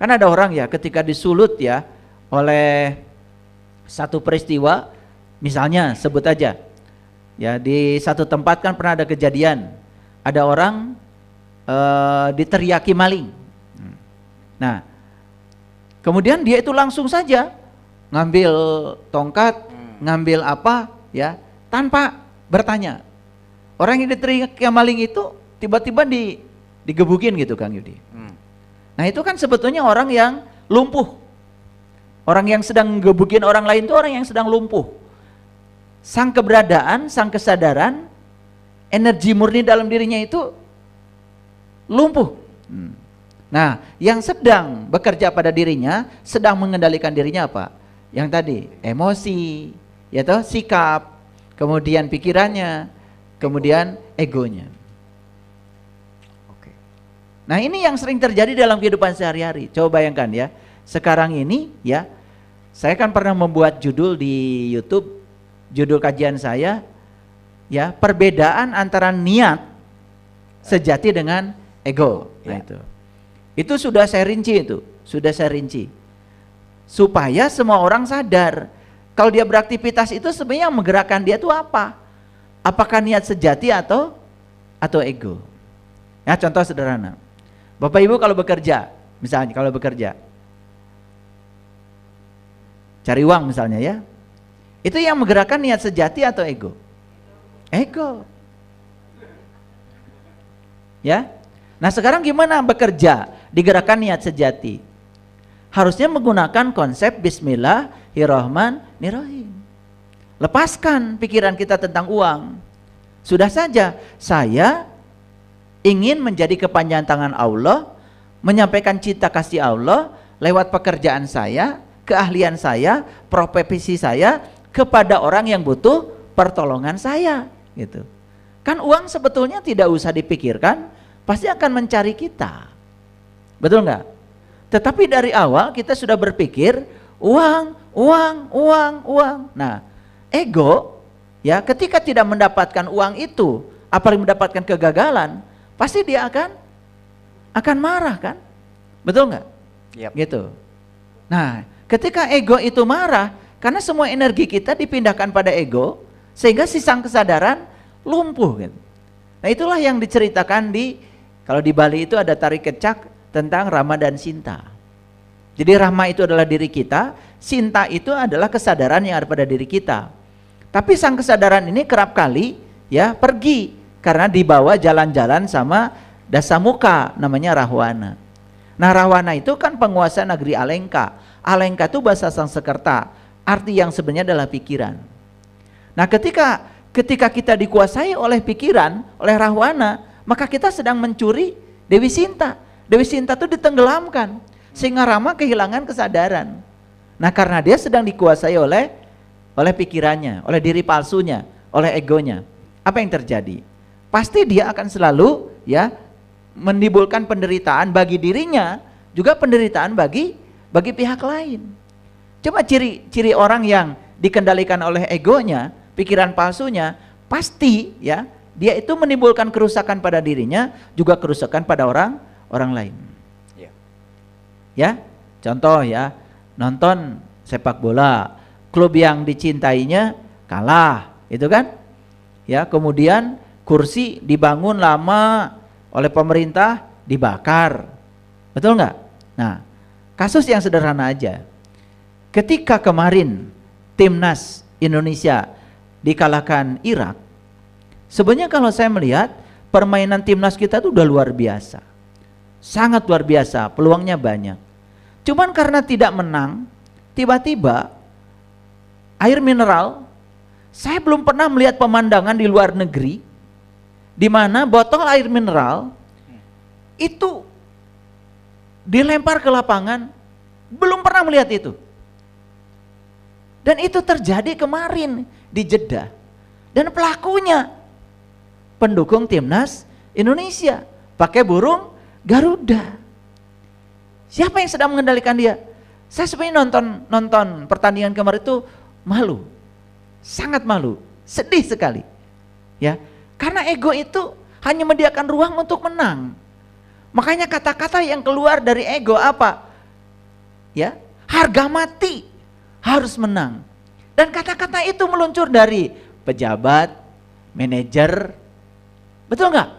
Kan ada orang ya ketika disulut ya oleh satu peristiwa, misalnya sebut aja ya di satu tempat kan pernah ada kejadian, ada orang diteriaki maling. Nah, kemudian dia itu langsung saja ngambil tongkat, ngambil apa ya, tanpa bertanya. Orang yang diteriaki maling itu tiba-tiba digebukin gitu Kang Yudi. Nah itu kan sebetulnya orang yang lumpuh. Orang yang sedang gebukin orang lain itu orang yang sedang lumpuh. Sang keberadaan, sang kesadaran, energi murni dalam dirinya itu lumpuh. Nah yang sedang bekerja pada dirinya, sedang mengendalikan dirinya apa? Yang tadi emosi, ya toh, sikap, kemudian pikirannya, kemudian egonya. Nah ini yang sering terjadi dalam kehidupan sehari-hari. Coba bayangkan ya, sekarang ini ya, saya kan pernah membuat judul di YouTube, judul kajian saya, ya, perbedaan antara niat sejati dengan ego. Nah, itu sudah saya rinci, supaya semua orang sadar kalau dia beraktivitas itu sebenarnya yang menggerakkan dia itu apa? Apakah niat sejati atau ego? Ya, contoh sederhana. Bapak Ibu kalau bekerja, misalnya kalau bekerja, cari uang misalnya ya, itu yang menggerakkan niat sejati atau ego? Ego. Ya. Nah sekarang gimana bekerja digerakkan niat sejati? Harusnya menggunakan konsep Bismillahirrahmanirrahim. Lepaskan pikiran kita tentang uang. Sudah saja saya ingin menjadi kepanjangan tangan Allah, menyampaikan cinta kasih Allah lewat pekerjaan saya, keahlian saya, profesi saya kepada orang yang butuh pertolongan saya, gitu. Kan uang sebetulnya tidak usah dipikirkan, pasti akan mencari kita. Betul nggak? Tetapi dari awal kita sudah berpikir uang. Nah, ego ya ketika tidak mendapatkan uang itu, apalagi mendapatkan kegagalan, pasti dia akan marah kan? Betul nggak? Yep. Gitu. Nah, ketika ego itu marah, karena semua energi kita dipindahkan pada ego, sehingga sisa kesadaran lumpuh gitu. Nah itulah yang diceritakan kalau di Bali itu ada tari kecak tentang Rama dan Sinta. Jadi Rama itu adalah diri kita, Sinta itu adalah kesadaran yang ada pada diri kita. Tapi sang kesadaran ini kerap kali ya pergi karena dibawa jalan-jalan sama Dasamuka, namanya Rahwana. Nah Rahwana itu kan penguasa negeri Alengka. Alengka itu bahasa Sanskerta, arti yang sebenarnya adalah pikiran. Nah ketika kita dikuasai oleh pikiran, oleh Rahwana, maka kita sedang mencuri Dewi Sinta. Dewi Sinta itu ditenggelamkan sehingga Rama kehilangan kesadaran. Nah karena dia sedang dikuasai oleh pikirannya, oleh diri palsunya, oleh egonya. Apa yang terjadi? Pasti dia akan selalu ya menimbulkan penderitaan bagi dirinya, juga penderitaan bagi pihak lain. Coba ciri orang yang dikendalikan oleh egonya, pikiran palsunya, pasti ya dia itu menimbulkan kerusakan pada dirinya, juga kerusakan pada orang lain. Ya, contoh ya, nonton sepak bola, klub yang dicintainya kalah, itu kan? Ya, kemudian kursi dibangun lama oleh pemerintah dibakar, betul nggak? Nah, kasus yang sederhana aja. Ketika kemarin timnas Indonesia dikalahkan Irak, sebenarnya kalau saya melihat permainan timnas kita itu udah luar biasa, sangat luar biasa, peluangnya banyak. Cuman karena tidak menang, tiba-tiba air mineral, saya belum pernah melihat pemandangan di luar negeri di mana botol air mineral itu dilempar ke lapangan, belum pernah melihat itu. Dan itu terjadi kemarin di Jeddah. Dan pelakunya pendukung timnas Indonesia pakai burung Garuda. Siapa yang sedang mengendalikan dia? Saya sebenarnya nonton pertandingan kemarin itu malu, sangat malu, sedih sekali. Ya, karena ego itu hanya menyediakan ruang untuk menang. Makanya kata-kata yang keluar dari ego apa? Ya, harga mati, harus menang. Dan kata-kata itu meluncur dari pejabat, manajer, betul nggak?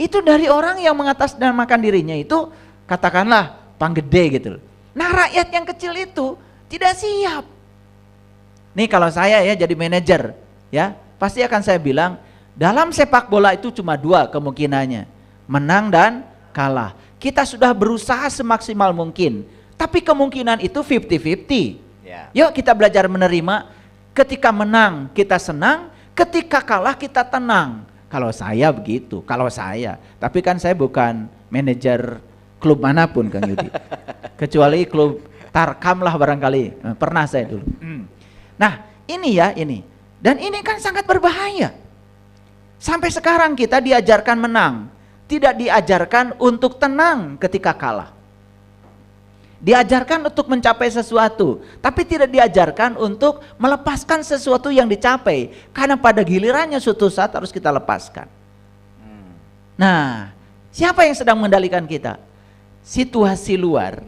Itu dari orang yang mengatasnamakan dirinya itu, katakanlah panggede gitu. Nah rakyat yang kecil itu tidak siap. Nih kalau saya ya jadi manajer, ya pasti akan saya bilang, dalam sepak bola itu cuma dua kemungkinannya, menang dan kalah. Kita sudah berusaha semaksimal mungkin, tapi kemungkinan itu 50-50. Yuk kita belajar menerima. Ketika menang kita senang, ketika kalah kita tenang. Kalau saya begitu, tapi kan saya bukan manajer klub manapun Kang Yudi, kecuali klub Tarkam lah barangkali, pernah saya dulu. Nah ini, dan ini kan sangat berbahaya. Sampai sekarang kita diajarkan menang, tidak diajarkan untuk tenang ketika kalah. Diajarkan untuk mencapai sesuatu, tapi tidak diajarkan untuk melepaskan sesuatu yang dicapai, karena pada gilirannya suatu saat harus kita lepaskan. Nah, siapa yang sedang mengendalikan kita? Situasi luar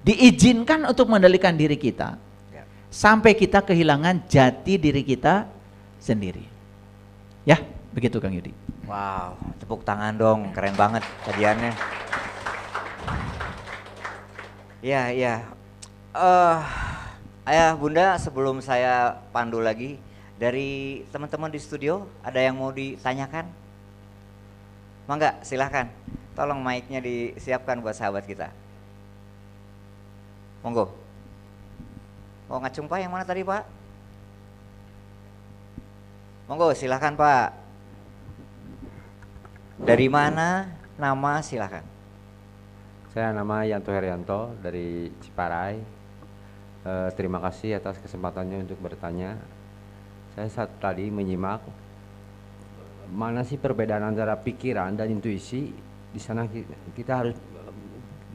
diizinkan untuk mengendalikan diri kita, sampai kita kehilangan jati diri kita sendiri. Ya, begitu Kang Yudi. Wow, tepuk tangan dong, keren banget kajiannya. Ya, ya. Ayah Bunda, sebelum saya pandu lagi, dari teman-teman di studio ada yang mau ditanyakan? Mangga, silahkan. Tolong mic-nya disiapkan buat sahabat kita. Monggo. Oh, ngacung Pak, yang mana tadi Pak? Monggo, silahkan Pak. Dari mana? Nama silahkan. Saya nama Yanto Herianto dari Ciparai. Terima kasih atas kesempatannya untuk bertanya. Saya saat tadi menyimak mana sih perbedaan antara pikiran dan intuisi. Di sana kita harus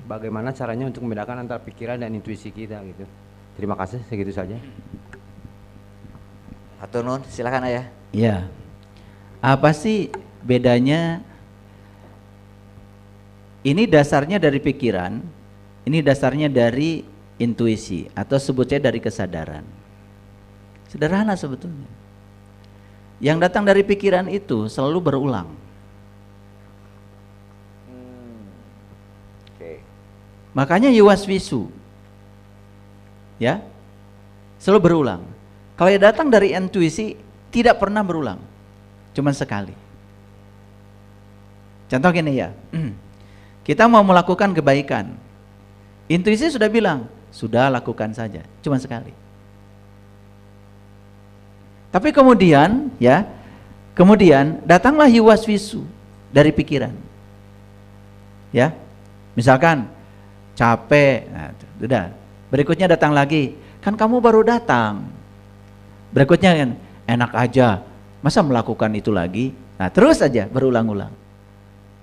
bagaimana caranya untuk membedakan antara pikiran dan intuisi kita gitu. Terima kasih, segitu saja. Hatur nuhun, silakan Ayah. Ya, apa sih bedanya? Ini dasarnya dari pikiran, ini dasarnya dari intuisi, atau sebutnya dari kesadaran. Sederhana sebetulnya. Yang datang dari pikiran itu selalu berulang. Makanya yuwaswisu, ya, selalu berulang. Kalau yang datang dari intuisi tidak pernah berulang, cuma sekali. Contoh gini ya. Kita mau melakukan kebaikan, intuisi sudah bilang, sudah lakukan saja, cuma sekali. Tapi kemudian, ya, kemudian datanglah yuwaswisu dari pikiran, ya. Misalkan capek, nah, sudah. Berikutnya datang lagi, kan kamu baru datang. Berikutnya kan, enak aja, masa melakukan itu lagi? Nah, terus saja berulang-ulang.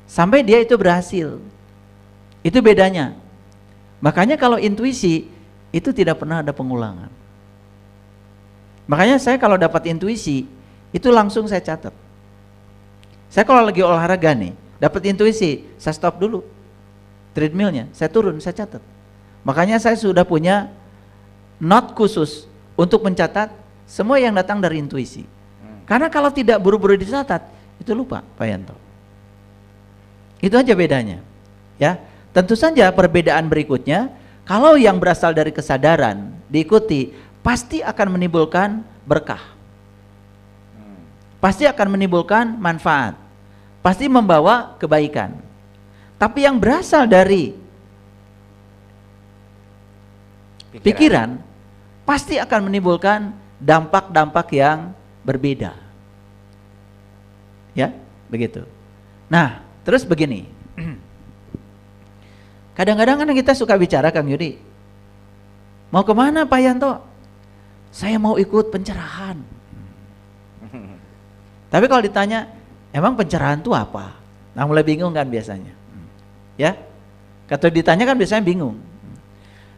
Sampai dia itu berhasil. Itu bedanya. Makanya kalau intuisi itu tidak pernah ada pengulangan. Makanya saya kalau dapat intuisi itu langsung saya catat. Saya kalau lagi olahraga nih, dapat intuisi, saya stop dulu treadmillnya, saya turun, saya catat. Makanya saya sudah punya note khusus untuk mencatat semua yang datang dari intuisi. Karena kalau tidak buru-buru dicatat, itu lupa Pak Yanto. Itu aja bedanya, ya. Tentu saja perbedaan berikutnya, kalau yang berasal dari kesadaran diikuti, pasti akan menimbulkan berkah, pasti akan menimbulkan manfaat, pasti membawa kebaikan. Tapi yang berasal dari pikiran, pasti akan menimbulkan dampak-dampak yang berbeda, ya, begitu. Nah, terus begini, kadang-kadang kan kita suka bicara, Kang Yudi, mau kemana Pak Yanto? Saya mau ikut pencerahan. Tapi kalau ditanya, emang pencerahan itu apa? Nah, mulai bingung kan biasanya, ya. Kalau ditanya kan biasanya bingung.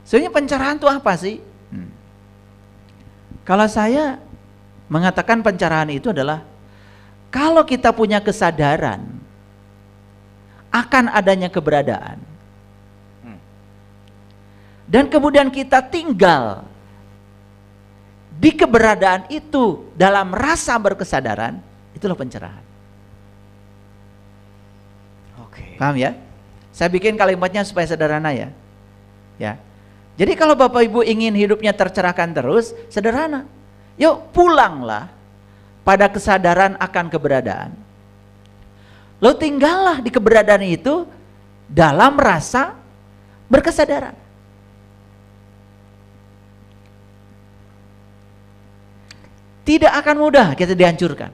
Sebenarnya pencerahan itu apa sih? Kalau saya mengatakan pencerahan itu adalah kalau kita punya kesadaran akan adanya keberadaan, dan kemudian kita tinggal di keberadaan itu dalam rasa berkesadaran, itulah pencerahan. Oke. Paham ya? Saya bikin kalimatnya supaya sederhana ya. Ya. Jadi kalau Bapak Ibu ingin hidupnya tercerahkan terus, sederhana. Yuk pulanglah pada kesadaran akan keberadaan. Lo tinggallah di keberadaan itu dalam rasa berkesadaran. Tidak akan mudah kita dihancurkan.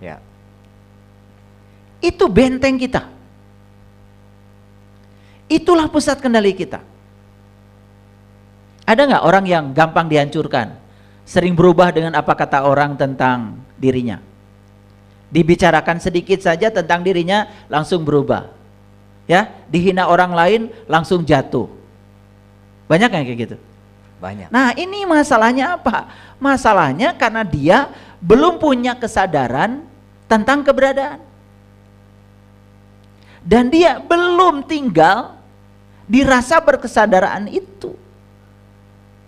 Ya. Itu benteng kita. Itulah pusat kendali kita. Ada nggak orang yang gampang dihancurkan? Sering berubah dengan apa kata orang tentang dirinya. Dibicarakan sedikit saja tentang dirinya langsung berubah. Ya, dihina orang lain langsung jatuh. Banyak yang kayak gitu. Banyak. Nah, ini masalahnya apa? Masalahnya karena dia belum punya kesadaran tentang keberadaan. Dan dia belum tinggal di rasa berkesadaran itu.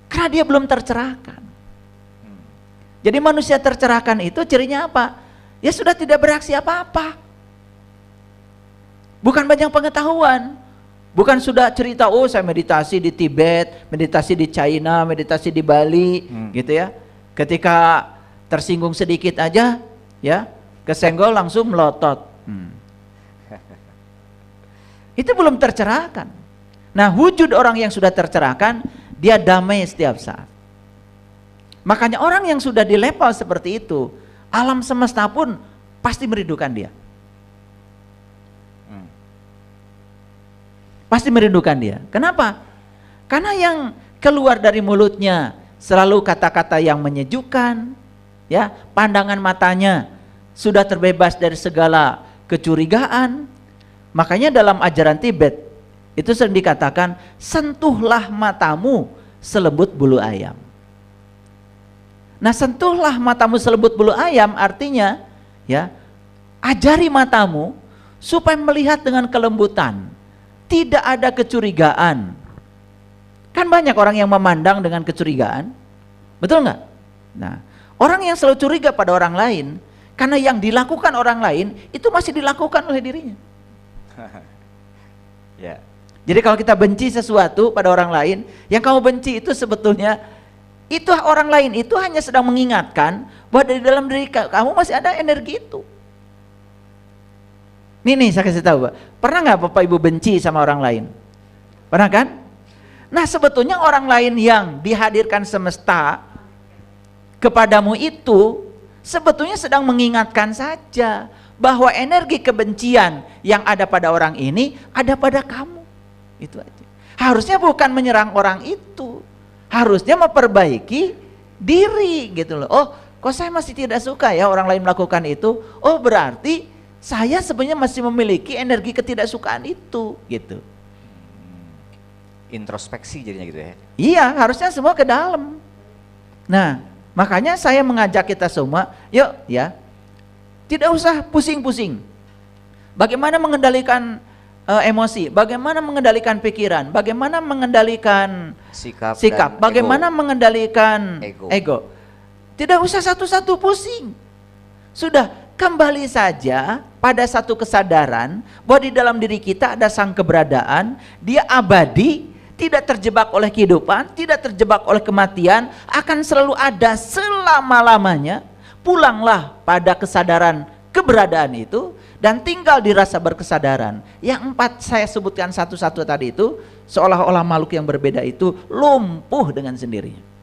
Karena dia belum tercerahkan. Jadi manusia tercerahkan itu cirinya apa? Ya sudah tidak bereaksi apa-apa. Bukan banyak pengetahuan. Bukan sudah cerita, oh saya meditasi di Tibet, meditasi di China, meditasi di Bali, gitu ya. Ketika tersinggung sedikit aja, ya, kesenggol langsung melotot. Itu belum tercerahkan. Nah, wujud orang yang sudah tercerahkan, dia damai setiap saat. Makanya orang yang sudah di level seperti itu, alam semesta pun pasti merindukan dia. Pasti merindukan dia. Kenapa? Karena yang keluar dari mulutnya selalu kata-kata yang menyejukkan, ya, pandangan matanya sudah terbebas dari segala kecurigaan. Makanya dalam ajaran Tibet itu sering dikatakan, sentuhlah matamu selembut bulu ayam. Nah, sentuhlah matamu selembut bulu ayam artinya, ya, ajari matamu supaya melihat dengan kelembutan. Tidak ada kecurigaan. Kan banyak orang yang memandang dengan kecurigaan. Betul nggak? Nah, orang yang selalu curiga pada orang lain, karena yang dilakukan orang lain itu masih dilakukan oleh dirinya. Ya. Jadi kalau kita benci sesuatu pada orang lain, yang kamu benci itu sebetulnya itu orang lain itu hanya sedang mengingatkan bahwa dari dalam diri kamu masih ada energi itu. Nih saya kasih tahu, Pak. Pernah nggak Bapak Ibu benci sama orang lain? Pernah kan? Nah, sebetulnya orang lain yang dihadirkan semesta kepadamu itu sebetulnya sedang mengingatkan saja bahwa energi kebencian yang ada pada orang ini ada pada kamu. Itu aja. Harusnya bukan menyerang orang itu. Harusnya memperbaiki diri gitu loh. Oh, kok saya masih tidak suka ya orang lain melakukan itu? Oh, berarti saya sebenarnya masih memiliki energi ketidaksukaan itu, gitu. Introspeksi jadinya gitu ya. Iya, harusnya semua ke dalam. Nah, makanya saya mengajak kita semua, yuk ya, tidak usah pusing-pusing. Bagaimana mengendalikan emosi, bagaimana mengendalikan pikiran, bagaimana mengendalikan sikap, bagaimana mengendalikan ego. Tidak usah satu-satu pusing. Sudah, kembali saja pada satu kesadaran bahwa di dalam diri kita ada sang keberadaan, dia abadi, tidak terjebak oleh kehidupan, tidak terjebak oleh kematian, akan selalu ada selama-lamanya. Pulanglah pada kesadaran keberadaan itu dan tinggal di rasa berkesadaran. Yang 4 saya sebutkan satu-satu tadi itu, seolah-olah makhluk yang berbeda itu lumpuh dengan sendirinya.